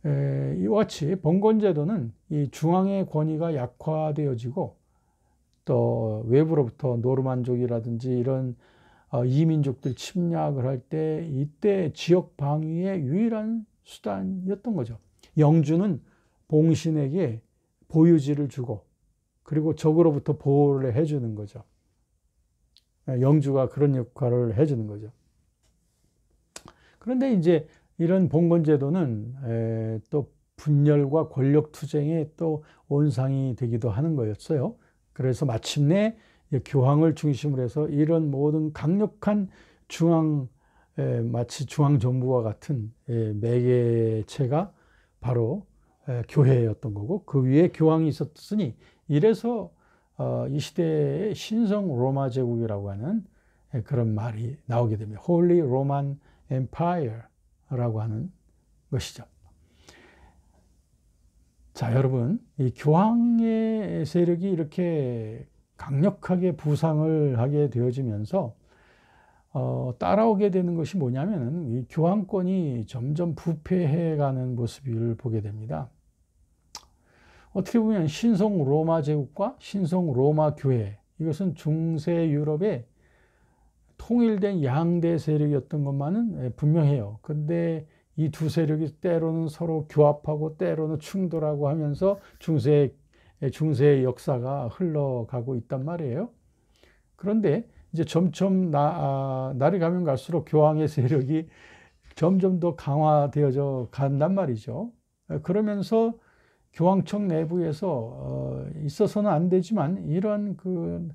이와 같이 봉건제도는 이 중앙의 권위가 약화되어지고 또 외부로부터 노르만족이라든지 이런 이민족들 침략을 할 때 이때 지역 방위의 유일한 수단이었던 거죠. 영주는 봉신에게 보유지를 주고 그리고 적으로부터 보호를 해주는 거죠. 영주가 그런 역할을 해주는 거죠. 그런데 이제 이런 봉건제도는 또 분열과 권력 투쟁의 또 온상이 되기도 하는 거였어요. 그래서 마침내 교황을 중심으로 해서 이런 모든 강력한 마치 중앙정부와 같은 매개체가 바로 교회였던 거고, 그 위에 교황이 있었으니 이래서 이 시대의 신성 로마 제국이라고 하는 그런 말이 나오게 됩니다. Holy Roman Empire라고 하는 것이죠. 자, 여러분, 이 교황의 세력이 이렇게 강력하게 부상을 하게 되어지면서 따라오게 되는 것이 뭐냐면은 이 교황권이 점점 부패해가는 모습을 보게 됩니다. 어떻게 보면 신성 로마 제국과 신성 로마 교회, 이것은 중세 유럽의 통일된 양대 세력이었던 것만은 분명해요. 근데 이 두 세력이 때로는 서로 교합하고 때로는 충돌하고 하면서 중세의 역사가 흘러가고 있단 말이에요. 그런데 이제 점점 날이 가면 갈수록 교황의 세력이 점점 더 강화되어져 간단 말이죠. 그러면서 교황청 내부에서 있어서는 안 되지만 이런 그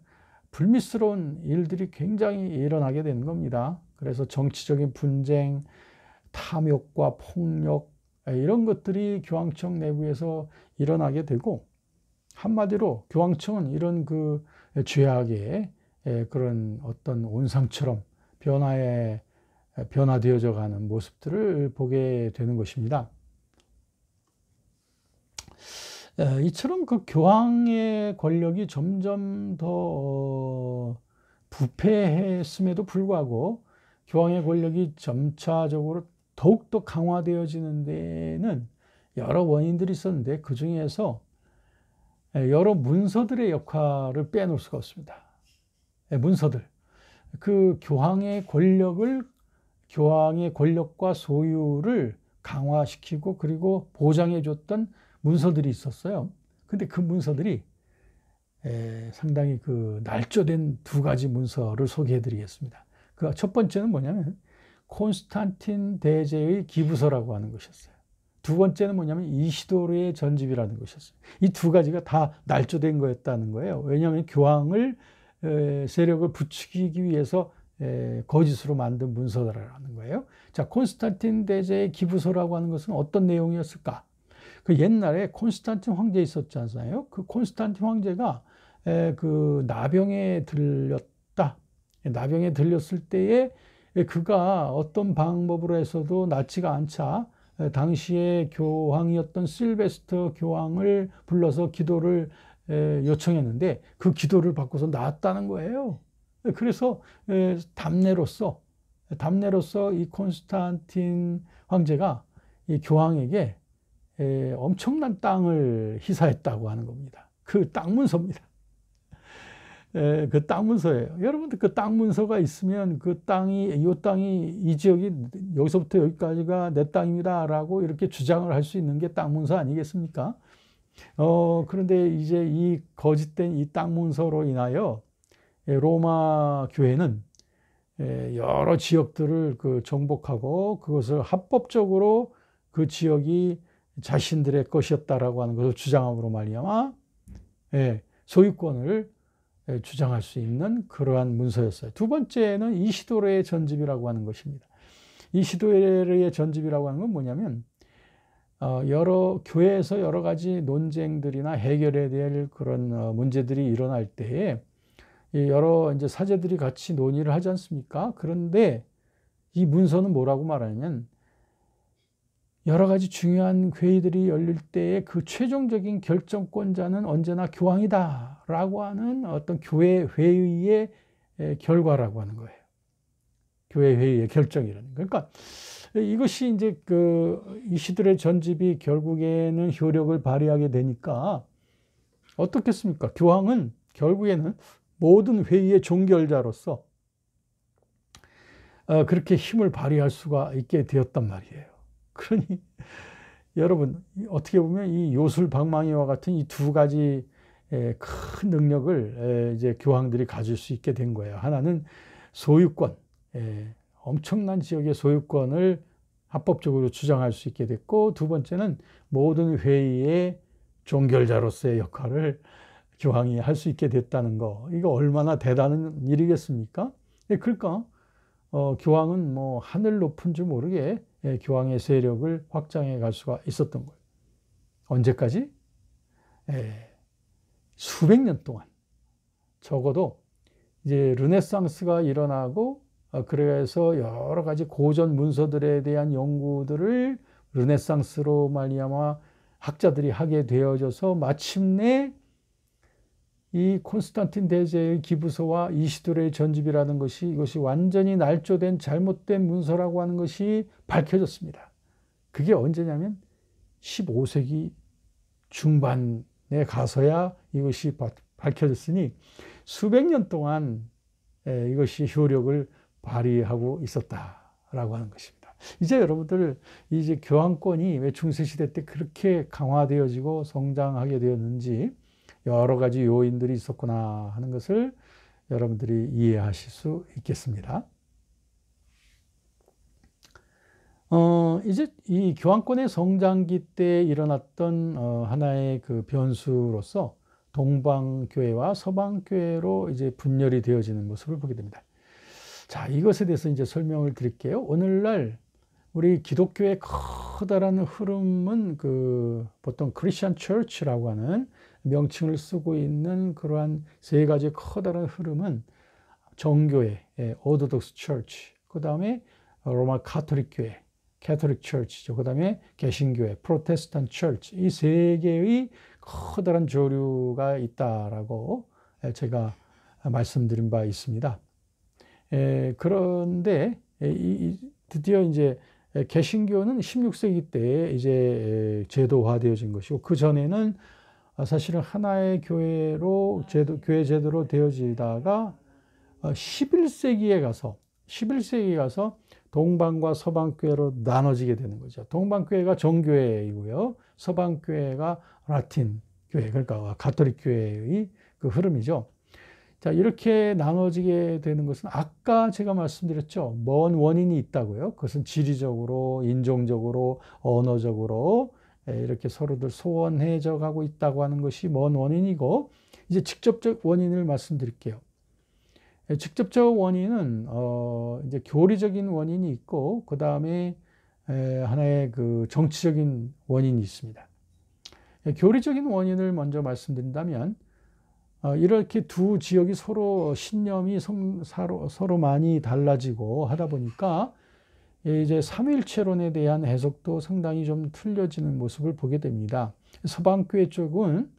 불미스러운 일들이 굉장히 일어나게 되는 겁니다. 그래서 정치적인 분쟁, 탐욕과 폭력 이런 것들이 교황청 내부에서 일어나게 되고, 한마디로 교황청은 이런 그 죄악의 그런 어떤 온상처럼 변화되어져 가는 모습들을 보게 되는 것입니다. 이처럼 그 교황의 권력이 점점 더 부패했음에도 불구하고 교황의 권력이 점차적으로 더욱더 강화되어지는 데는 여러 원인들이 있었는데, 그 중에서 여러 문서들의 역할을 빼놓을 수가 없습니다. 문서들. 그 교황의 권력과 소유를 강화시키고 그리고 보장해 줬던 문서들이 있었어요. 근데 그 문서들이 상당히 그 날조된 두 가지 문서를 소개해 드리겠습니다. 그 첫 번째는 뭐냐면 콘스탄틴 대제의 기부서라고 하는 것이었어요. 두 번째는 뭐냐면 이시도르의 전집이라는 것이었어요. 이 두 가지가 다 날조된 거였다는 거예요. 왜냐하면 교황을 세력을 부추기기 위해서 거짓으로 만든 문서라는 거예요. 자, 콘스탄틴 대제의 기부서라고 하는 것은 어떤 내용이었을까? 그 옛날에 콘스탄틴 황제 있었지 않나요? 그 콘스탄틴 황제가 그 나병에 들렸다. 나병에 들렸을 때에 그가 어떤 방법으로 해서도 낫지가 않자 당시에 교황이었던 실베스터 교황을 불러서 기도를 요청했는데 그 기도를 받고서 나았다는 거예요. 그래서 답례로서 이 콘스탄틴 황제가 이 교황에게 엄청난 땅을 희사했다고 하는 겁니다. 그 땅 문서입니다. 그 땅 문서예요. 여러분들 그 땅 문서가 있으면 그 땅이 이 지역이 여기서부터 여기까지가 내 땅입니다라고 이렇게 주장을 할 수 있는 게 땅 문서 아니겠습니까? 그런데 이제 이 거짓된 이 땅 문서로 인하여 로마 교회는 여러 지역들을 그 정복하고 그것을 합법적으로 그 지역이 자신들의 것이었다라고 하는 것을 주장함으로 말미암아 소유권을 주장할 수 있는 그러한 문서였어요. 두 번째는 이시도르의 전집이라고 하는 것입니다. 이시도르의 전집이라고 하는 건 뭐냐면 교회에서 여러 가지 논쟁들이나 해결해야 될 그런 문제들이 일어날 때에 여러 이제 사제들이 같이 논의를 하지 않습니까? 그런데 이 문서는 뭐라고 말하냐면 여러 가지 중요한 회의들이 열릴 때에 그 최종적인 결정권자는 언제나 교황이다라고 하는 어떤 교회 회의의 결과라고 하는 거예요. 교회 회의의 결정이라는 거예요. 그러니까 이것이 이제 그 이시도르의 전집이 결국에는 효력을 발휘하게 되니까 어떻겠습니까? 교황은 결국에는 모든 회의의 종결자로서 그렇게 힘을 발휘할 수가 있게 되었단 말이에요. 그러니 여러분 어떻게 보면 이 요술방망이와 같은 이 두 가지 큰 능력을 이제 교황들이 가질 수 있게 된 거예요. 하나는 소유권, 엄청난 지역의 소유권을 합법적으로 주장할 수 있게 됐고, 두 번째는 모든 회의의 종결자로서의 역할을 교황이 할 수 있게 됐다는 거. 이거 얼마나 대단한 일이겠습니까? 그러니까 교황은 뭐 하늘 높은 줄 모르게 교황의 세력을 확장해 갈 수가 있었던 거예요. 언제까지? 수백 년 동안. 적어도 이제 르네상스가 일어나고 그래서 여러 가지 고전 문서들에 대한 연구들을 르네상스로 말미암아 학자들이 하게 되어져서 마침내 이 콘스탄틴 대제의 기부서와 이시도르의 전집이라는 것이 이것이 완전히 날조된 잘못된 문서라고 하는 것이 밝혀졌습니다. 그게 언제냐면 15세기 중반에 가서야 이것이 밝혀졌으니 수백 년 동안 이것이 효력을 발휘하고 있었다라고 하는 것입니다. 이제 여러분들 이제 교황권이 왜 중세시대 때 그렇게 강화되어지고 성장하게 되었는지 여러 가지 요인들이 있었구나 하는 것을 여러분들이 이해하실 수 있겠습니다. 이제 이 교황권의 성장기 때 일어났던 하나의 그 변수로서 동방교회와 서방교회로 이제 분열이 되어지는 모습을 보게 됩니다. 자, 이것에 대해서 이제 설명을 드릴게요. 오늘날 우리 기독교의 커다란 흐름은 그 보통 크리스천 처치라고 하는 명칭을 쓰고 있는 그러한 세 가지 커다란 흐름은 정교회, 오르독스 처치, 그 다음에 로마 카톨릭 교회, 캐톨릭 처치죠. 그 다음에 개신교회, 프로테스탄트 처치, 이 세 개의 커다란 조류가 있다라고 제가 말씀드린 바 있습니다. 그런데 드디어 이제 개신교는 16세기 때 이제 제도화되어진 것이고, 그 전에는 사실은 하나의 교회로 교회 제도로 되어지다가 11세기에 가서 동방과 서방교회로 나눠지게 되는 거죠. 동방교회가 정교회이고요. 서방교회가 라틴 교회, 그러니까 가톨릭 교회의 그 흐름이죠. 자, 이렇게 나눠지게 되는 것은 아까 제가 말씀드렸죠. 먼 원인이 있다고요. 그것은 지리적으로, 인종적으로, 언어적으로 이렇게 서로들 소원해져 가고 있다고 하는 것이 먼 원인이고, 이제 직접적 원인을 말씀드릴게요. 직접적 원인은 이제 교리적인 원인이 있고, 그 다음에 하나의 그 정치적인 원인이 있습니다. 교리적인 원인을 먼저 말씀드린다면, 이렇게 두 지역이 서로 신념이 서로 많이 달라지고 하다 보니까 이제 삼위일체론에 대한 해석도 상당히 좀 틀려지는 모습을 보게 됩니다. 서방교회 쪽은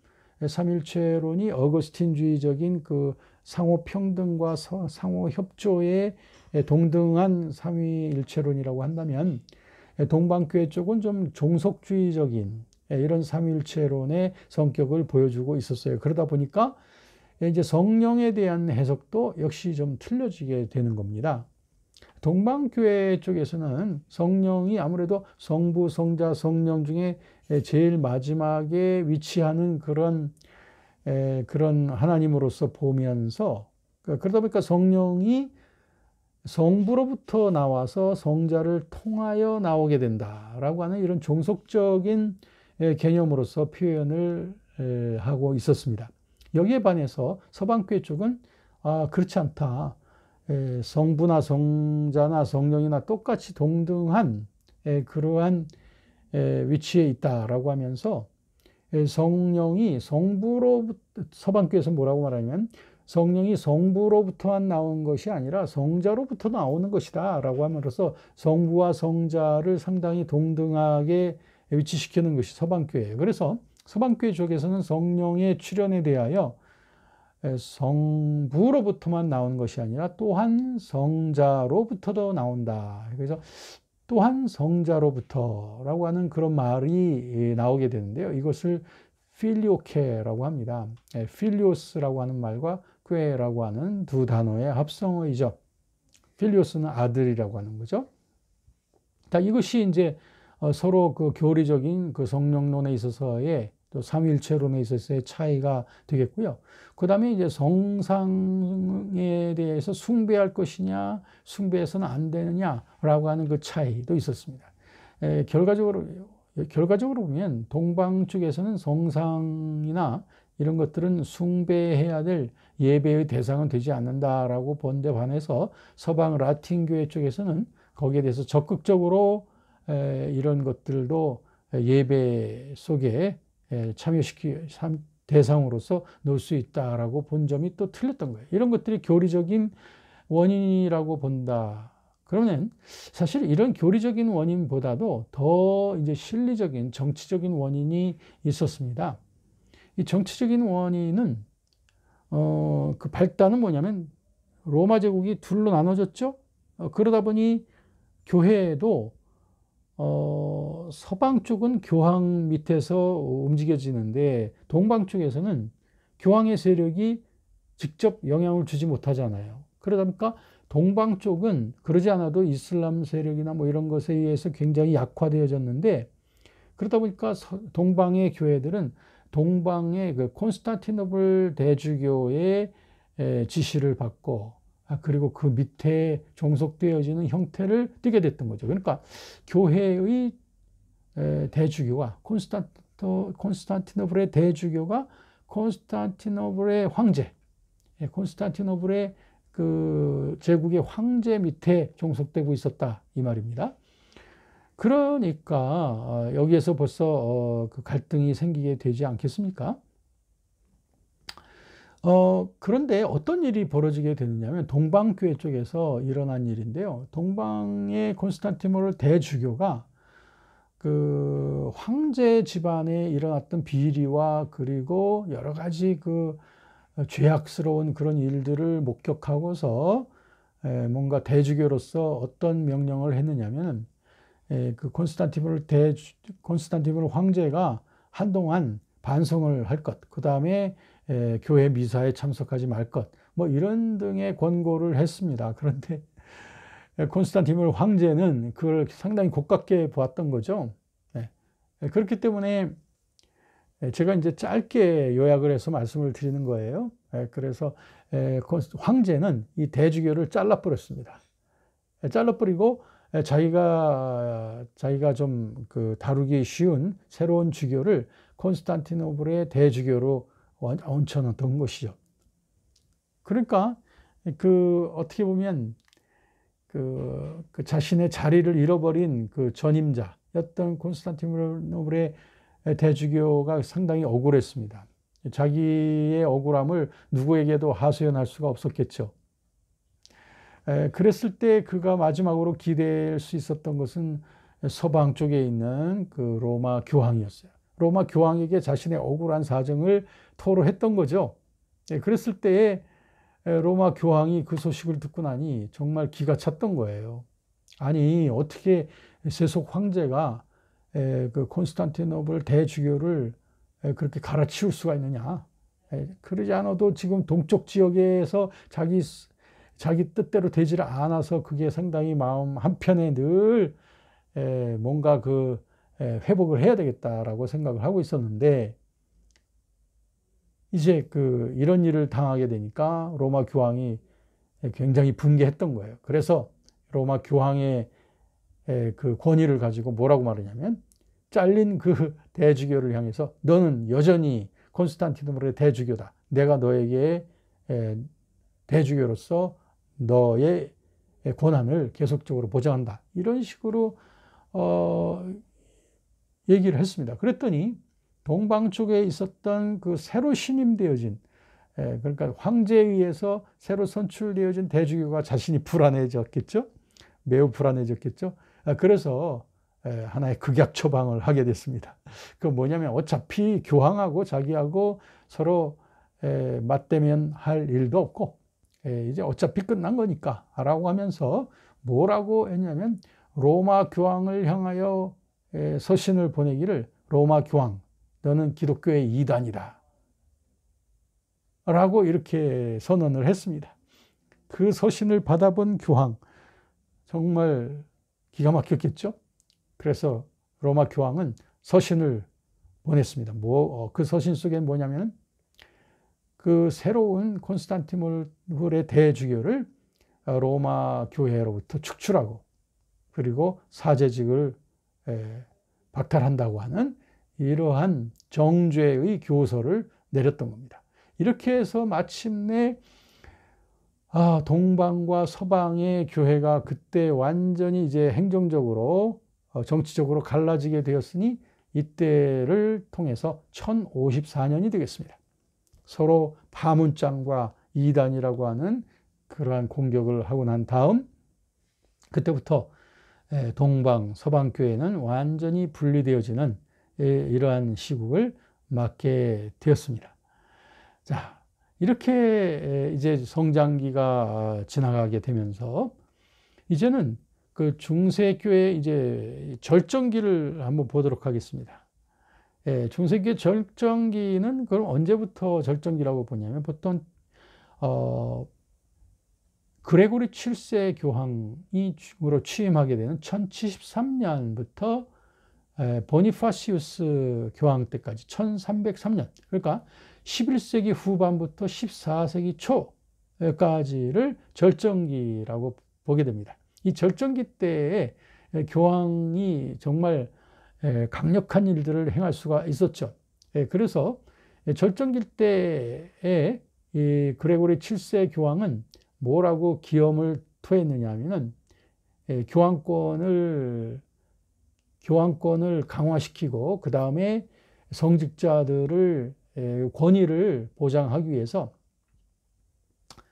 삼위일체론이 어거스틴주의적인 그 상호 평등과 상호 협조에 동등한 삼위일체론이라고 한다면, 동방교회 쪽은 좀 종속주의적인 이런 삼위일체론의 성격을 보여주고 있었어요. 그러다 보니까 이제 성령에 대한 해석도 역시 좀 틀려지게 되는 겁니다. 동방교회 쪽에서는 성령이 아무래도 성부, 성자, 성령 중에 제일 마지막에 위치하는 그런 하나님으로서 보면서, 그러다 보니까 성령이 성부로부터 나와서 성자를 통하여 나오게 된다라고 하는 이런 종속적인 개념으로서 표현을 하고 있었습니다. 여기에 반해서 서방교회 쪽은 그렇지 않다. 성부나 성자나 성령이나 똑같이 동등한 그러한 위치에 있다라고 하면서, 성령이 서방교회에서 뭐라고 말하냐면, 성령이 성부로부터만 나온 것이 아니라 성자로부터 나오는 것이다 라고 함으로써 성부와 성자를 상당히 동등하게 위치시키는 것이 서방교회예요. 그래서 서방교회 쪽에서는 성령의 출현에 대하여 성부로부터만 나온 것이 아니라 또한 성자로부터도 나온다. 그래서 또한 성자로부터라고 하는 그런 말이 나오게 되는데요. 이것을 필리오케라고 합니다. 필리오스라고 하는 말과 꾀라고 하는 두 단어의 합성어이죠. 필리오스는 아들이라고 하는 거죠. 자, 이것이 이제 서로 그 교리적인 그 성령론에 있어서의, 또 삼위일체론에 있어서의 차이가 되겠고요. 그 다음에 이제 성상에 대해서 숭배할 것이냐, 숭배해서는 안 되느냐라고 하는 그 차이도 있었습니다. 결과적으로 보면 동방 쪽에서는 성상이나 이런 것들은 숭배해야 될 예배의 대상은 되지 않는다라고 본데 반해서 서방 라틴 교회 쪽에서는 거기에 대해서 적극적으로 이런 것들도 예배 속에 대상으로서 놓을 수 있다라고 본 점이 또 틀렸던 거예요. 이런 것들이 교리적인 원인이라고 본다. 그러면 사실 이런 교리적인 원인보다도 더 이제 실리적인 정치적인 원인이 있었습니다. 이 정치적인 원인은 그 발단은 뭐냐면, 로마 제국이 둘로 나눠졌죠. 그러다 보니 교회도 서방 쪽은 교황 밑에서 움직여지는데, 동방 쪽에서는 교황의 세력이 직접 영향을 주지 못하잖아요. 그러다 보니까 동방 쪽은 그러지 않아도 이슬람 세력이나 뭐 이런 것에 의해서 굉장히 약화되어졌는데, 그러다 보니까 동방의 교회들은 동방의 그 콘스탄티노플 대주교의 지시를 받고, 그리고 그 밑에 종속되어지는 형태를 띠게 됐던 거죠. 그러니까 교회의 대주교가 콘스탄티노플의 대주교가 콘스탄티노플의 황제, 콘스탄티노플의 그 제국의 황제 밑에 종속되고 있었다 이 말입니다. 그러니까 여기에서 벌써 그 갈등이 생기게 되지 않겠습니까? 그런데 어떤 일이 벌어지게 되느냐면, 동방교회 쪽에서 일어난 일인데요. 동방의 콘스탄티노플 대주교가 그 황제 집안에 일어났던 비리와 그리고 여러 가지 그 죄악스러운 그런 일들을 목격하고서 뭔가 대주교로서 어떤 명령을 했느냐면, 그 콘스탄티노플 황제가 한동안 반성을 할 것, 그 다음에 교회 미사에 참석하지 말 것, 뭐 이런 등의 권고를 했습니다. 그런데 콘스탄티노플 황제는 그걸 상당히 고깝게 보았던 거죠. 네. 그렇기 때문에 제가 이제 짧게 요약을 해서 말씀을 드리는 거예요. 그래서 황제는 이 대주교를 잘라버렸습니다. 잘라버리고 자기가 좀 그 다루기 쉬운 새로운 주교를 콘스탄티노플의 대주교로 얹혀놓던 것이죠. 그러니까 어떻게 보면 그 자신의 자리를 잃어버린 그 전임자였던 콘스탄티노플의 대주교가 상당히 억울했습니다. 자기의 억울함을 누구에게도 하소연할 수가 없었겠죠. 그랬을 때 그가 마지막으로 기댈 수 있었던 것은 서방 쪽에 있는 그 로마 교황이었어요. 로마 교황에게 자신의 억울한 사정을 토로했던 거죠. 그랬을 때에 로마 교황이 그 소식을 듣고 나니 정말 기가 찼던 거예요. 아니, 어떻게 세속 황제가 그 콘스탄티노플 대주교를 그렇게 갈아치울 수가 있느냐. 그러지 않아도 지금 동쪽 지역에서 자기 뜻대로 되지를 않아서 그게 상당히 마음 한편에 늘 뭔가 회복을 해야 되겠다라고 생각을 하고 있었는데, 이제 이런 일을 당하게 되니까 로마 교황이 굉장히 분개했던 거예요. 그래서 로마 교황의 그 권위를 가지고 뭐라고 말하냐면, 잘린 그 대주교를 향해서 너는 여전히 콘스탄티노플의 대주교다. 내가 너에게 대주교로서 너의 권한을 계속적으로 보장한다. 이런 식으로 얘기를 했습니다. 그랬더니 동방 쪽에 있었던 그 새로 신임되어진, 그러니까 황제에 의해서 새로 선출되어진 대주교가 자신이 불안해졌겠죠. 매우 불안해졌겠죠. 그래서 하나의 극약 처방을 하게 됐습니다. 그 뭐냐면, 어차피 교황하고 자기하고 서로 맞대면 할 일도 없고 이제 어차피 끝난 거니까 라고 하면서 뭐라고 했냐면, 로마 교황을 향하여 서신을 보내기를, 로마 교황 너는 기독교의 이단이다 라고 이렇게 선언을 했습니다. 그 서신을 받아본 교황 정말 기가 막혔겠죠. 그래서 로마 교황은 서신을 보냈습니다. 그 서신 속에 뭐냐면, 그 새로운 콘스탄티노플의 대주교를 로마 교회로부터 축출하고, 그리고 사제직을 박탈한다고 하는 이러한 정죄의 교서를 내렸던 겁니다. 이렇게 해서 마침내 동방과 서방의 교회가 그때 완전히 이제 행정적으로 정치적으로 갈라지게 되었으니, 이때를 통해서 1054년이 되겠습니다. 서로 파문장과 이단이라고 하는 그러한 공격을 하고 난 다음, 그때부터 동방 서방 교회는 완전히 분리되어지는 이러한 시국을 맞게 되었습니다. 자, 이렇게 이제 성장기가 지나가게 되면서 이제는 그 중세교회 이제 절정기를 한번 보도록 하겠습니다. 중세교회 절정기는 그럼 언제부터 절정기라고 보냐면, 보통 그레고리 7세 교황으로 취임하게 되는 1073년부터 보니파시우스 교황 때까지 1303년, 그러니까 11세기 후반부터 14세기 초까지를 절정기라고 보게 됩니다. 이 절정기 때에 교황이 정말 강력한 일들을 행할 수가 있었죠. 그래서 절정기 때에 이 그레고리 7세 교황은 뭐라고 기염을 토했느냐 하면은, 교황권을 강화시키고 그 다음에 성직자들을 권위를 보장하기 위해서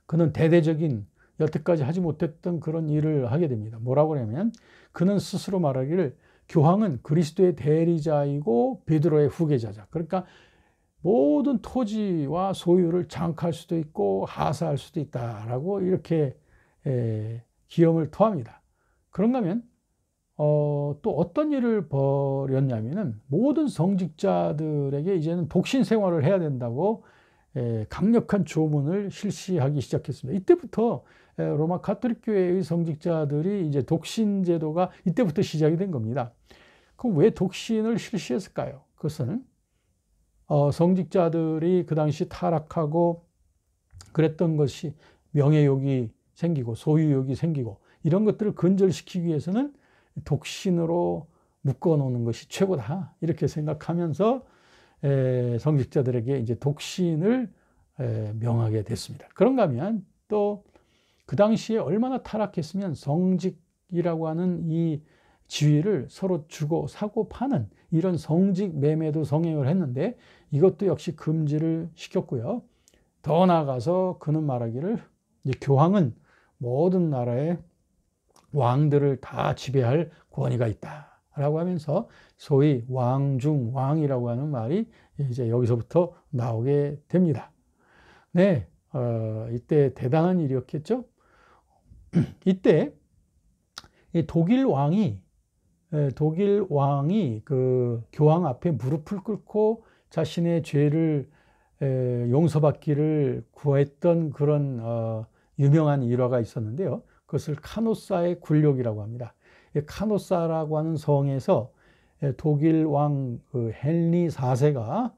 그는 대대적인, 여태까지 하지 못했던 그런 일을 하게 됩니다. 뭐라고 하냐면, 그는 스스로 말하기를 교황은 그리스도의 대리자이고 베드로의 후계자자. 그러니까 모든 토지와 소유를 장악할 수도 있고 하사할 수도 있다라고 이렇게 기염을 토합니다. 그런가 하면 또 어떤 일을 벌였냐면은, 모든 성직자들에게 이제는 독신 생활을 해야 된다고 강력한 조문을 실시하기 시작했습니다. 이때부터 로마 가톨릭 교회의 성직자들이 이제 독신 제도가 이때부터 시작이 된 겁니다. 그럼 왜 독신을 실시했을까요? 그것은 성직자들이 그 당시 타락하고 그랬던 것이 명예욕이 생기고 소유욕이 생기고 이런 것들을 근절시키기 위해서는 독신으로 묶어놓는 것이 최고다 이렇게 생각하면서 성직자들에게 이제 독신을 명하게 됐습니다. 그런가 하면 또 그 당시에 얼마나 타락했으면 성직이라고 하는 이 지위를 서로 주고 사고 파는 이런 성직 매매도 성행을 했는데 이것도 역시 금지를 시켰고요. 더 나아가서 그는 말하기를 교황은 모든 나라의 왕들을 다 지배할 권위가 있다라고 하면서 소위 왕중왕이라고 하는 말이 이제 여기서부터 나오게 됩니다. 네, 이때 대단한 일이었겠죠. 이때 독일 왕이 그 교황 앞에 무릎을 꿇고 자신의 죄를 용서받기를 구했던 그런 유명한 일화가 있었는데요. 그것을 카노사의 굴욕이라고 합니다. 카노사라고 하는 성에서 독일 왕 헨리 4세가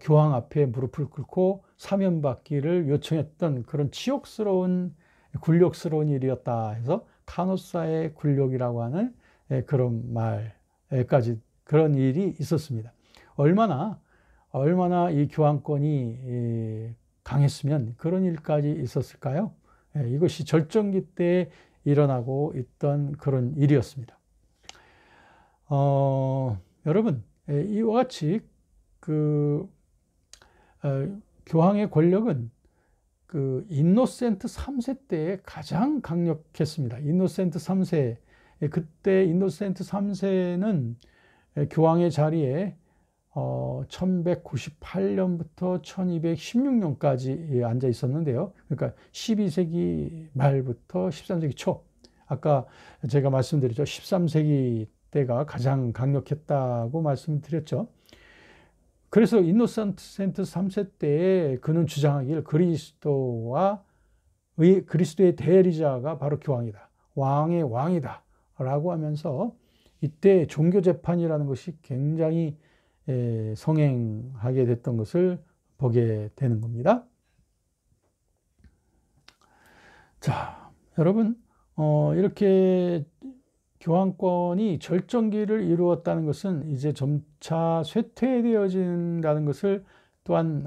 교황 앞에 무릎을 꿇고 사면받기를 요청했던 그런 치욕스러운 굴욕스러운 일이었다 해서 카노사의 굴욕이라고 하는 그런 말까지 그런 일이 있었습니다. 얼마나 이 교황권이 강했으면 그런 일까지 있었을까요? 이것이 절정기 때 일어나고 있던 그런 일이었습니다. 여러분, 이와 같이 교황의 권력은 그 인노센트 3세 때 가장 강력했습니다. 인노센트 3세. 그때 인노센트 3세는 교황의 자리에 1198년부터 1216년까지 앉아 있었는데요. 그러니까 12세기 말부터 13세기 초. 아까 제가 말씀드렸죠. 13세기 때가 가장 강력했다고 말씀드렸죠. 그래서 인노센트 3세 때에 그는 주장하기를 그리스도의 대리자가 바로 교황이다. 왕의 왕이다. 라고 하면서 이때 종교재판이라는 것이 굉장히 성행하게 됐던 것을 보게 되는 겁니다. 자, 여러분, 이렇게 교황권이 절정기를 이루었다는 것은 이제 점차 쇠퇴되어진다는 것을 또한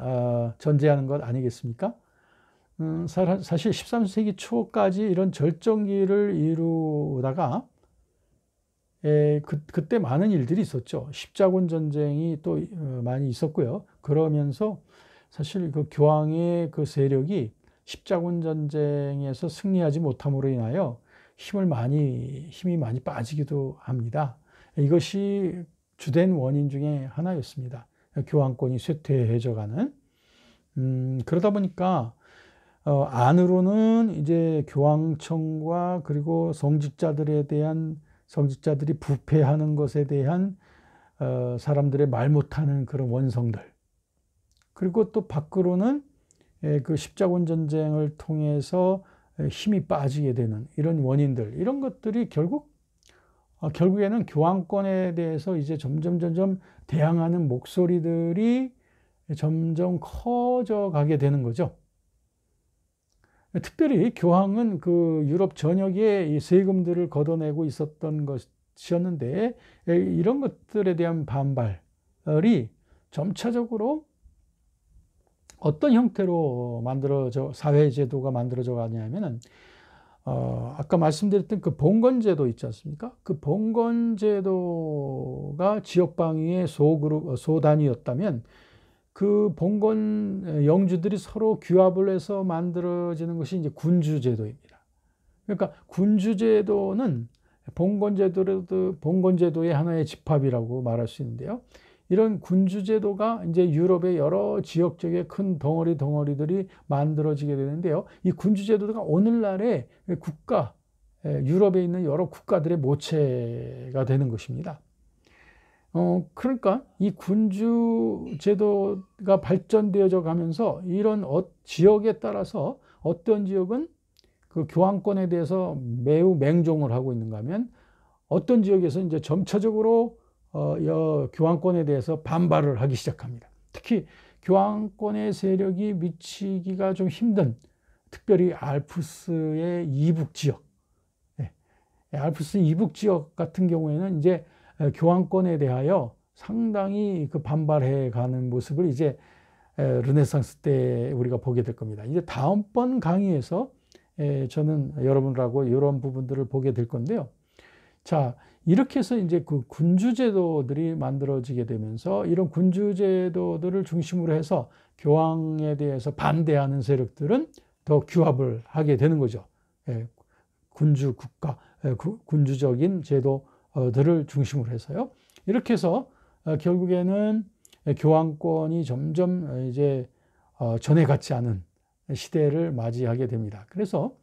전제하는 것 아니겠습니까? 사실 13세기 초까지 이런 절정기를 이루다가 그때 많은 일들이 있었죠. 십자군 전쟁이 또 많이 있었고요. 그러면서 사실 그 교황의 그 세력이 십자군 전쟁에서 승리하지 못함으로 인하여 힘이 많이 빠지기도 합니다. 이것이 주된 원인 중에 하나였습니다. 교황권이 쇠퇴해져 가는. 그러다 보니까 안으로는 이제 교황청과 그리고 성직자들이 부패하는 것에 대한 사람들의 말 못하는 그런 원성들. 그리고 또 밖으로는 그 십자군 전쟁을 통해서 힘이 빠지게 되는 이런 원인들, 이런 것들이 결국에는 교황권에 대해서 이제 점점 대항하는 목소리들이 점점 커져 가게 되는 거죠. 특별히 교황은 그 유럽 전역에 이 세금들을 걷어내고 있었던 것이었는데 이런 것들에 대한 반발이 점차적으로 어떤 형태로 사회제도가 만들어져 가냐면은, 아까 말씀드렸던 그 봉건제도 있지 않습니까? 그 봉건제도가 지역방위의 소단위였다면, 그 봉건 영주들이 서로 규합을 해서 만들어지는 것이 이제 군주제도입니다. 그러니까 군주제도는 봉건제도의 하나의 집합이라고 말할 수 있는데요. 이런 군주제도가 이제 유럽의 여러 지역적인 큰 덩어리들이 만들어지게 되는데요. 이 군주제도가 오늘날의 유럽에 있는 여러 국가들의 모체가 되는 것입니다. 그러니까 이 군주 제도가 발전되어져 가면서 이런 지역에 따라서 어떤 지역은 그 교황권에 대해서 매우 맹종을 하고 있는가 하면 어떤 지역에서 이제 점차적으로 교황권에 대해서 반발을 하기 시작합니다. 특히 교황권의 세력이 미치기가 좀 힘든 특별히 알프스의 이북 지역, 알프스 이북 지역 같은 경우에는 이제 교황권에 대하여 상당히 그 반발해 가는 모습을 이제 르네상스 때 우리가 보게 될 겁니다. 이제 다음번 강의에서 저는 여러분들하고 이런 부분들을 보게 될 건데요. 자, 이렇게 해서 이제 그 군주제도들이 만들어지게 되면서 이런 군주제도들을 중심으로 해서 교황에 대해서 반대하는 세력들은 더 규합을 하게 되는 거죠. 군주 국가, 군주적인 제도들을 중심으로 해서요. 이렇게 해서 결국에는 교황권이 점점 이제 전에 같지 않은 시대를 맞이하게 됩니다. 그래서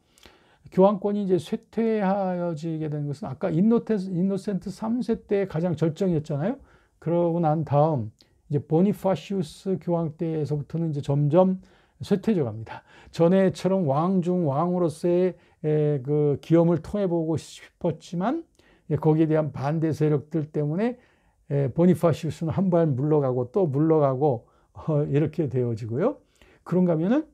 교황권이 이제 쇠퇴하여지게 된 것은 아까 인노센트 3세 때 가장 절정이었잖아요. 그러고 난 다음 이제 보니파시우스 교황 때에서부터는 이제 점점 쇠퇴져 갑니다. 전에처럼 왕 중 왕으로서의 그 기염을 통해보고 싶었지만 거기에 대한 반대 세력들 때문에 보니파시우스는 한 발 물러가고 또 물러가고 이렇게 되어지고요. 그런가 하면은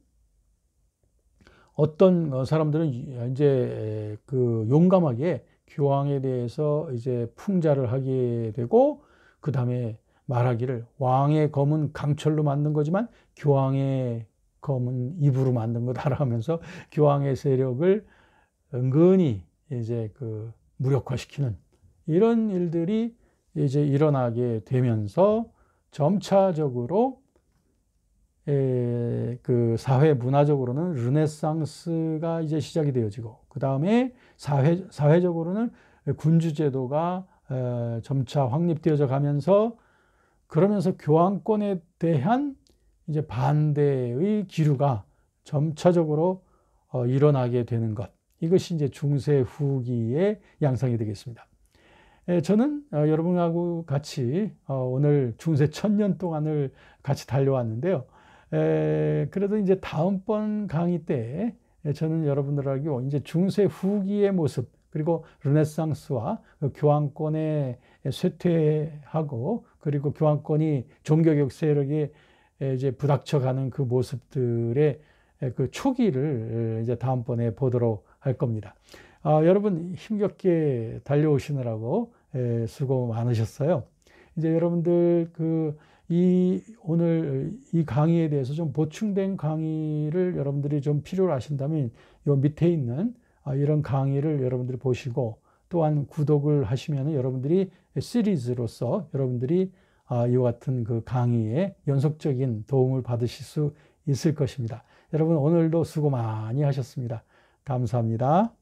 어떤 사람들은 이제 그 용감하게 교황에 대해서 이제 풍자를 하게 되고 그 다음에 말하기를 왕의 검은 강철로 만든 거지만 교황의 검은 입으로 만든 거다라 하면서 교황의 세력을 은근히 이제 그 무력화시키는 이런 일들이 이제 일어나게 되면서 점차적으로 그 사회 문화적으로는 르네상스가 이제 시작이 되어지고 그 다음에 사회적으로는 군주제도가 점차 확립되어져 가면서 그러면서 교황권에 대한 이제 반대의 기류가 점차적으로 일어나게 되는 것. 이것이 이제 중세 후기의 양상이 되겠습니다. 저는 여러분하고 같이 오늘 중세 1000년 동안을 같이 달려왔는데요. 그래도 이제 다음번 강의 때 저는 여러분들하고 이제 중세 후기의 모습 그리고 르네상스와 교황권의 쇠퇴하고 그리고 교황권이 종교개혁 세력에 이제 부닥쳐가는 그 모습들의 그 초기를 이제 다음번에 보도록 할 겁니다. 여러분 힘겹게 달려오시느라고 수고 많으셨어요. 이제 여러분들 오늘 이 강의에 대해서 좀 보충된 강의를 여러분들이 좀 필요로 하신다면 요 밑에 있는 이런 강의를 여러분들이 보시고 또한 구독을 하시면 여러분들이 시리즈로서 여러분들이 이와 같은 그 강의에 연속적인 도움을 받으실 수 있을 것입니다. 여러분 오늘도 수고 많이 하셨습니다. 감사합니다.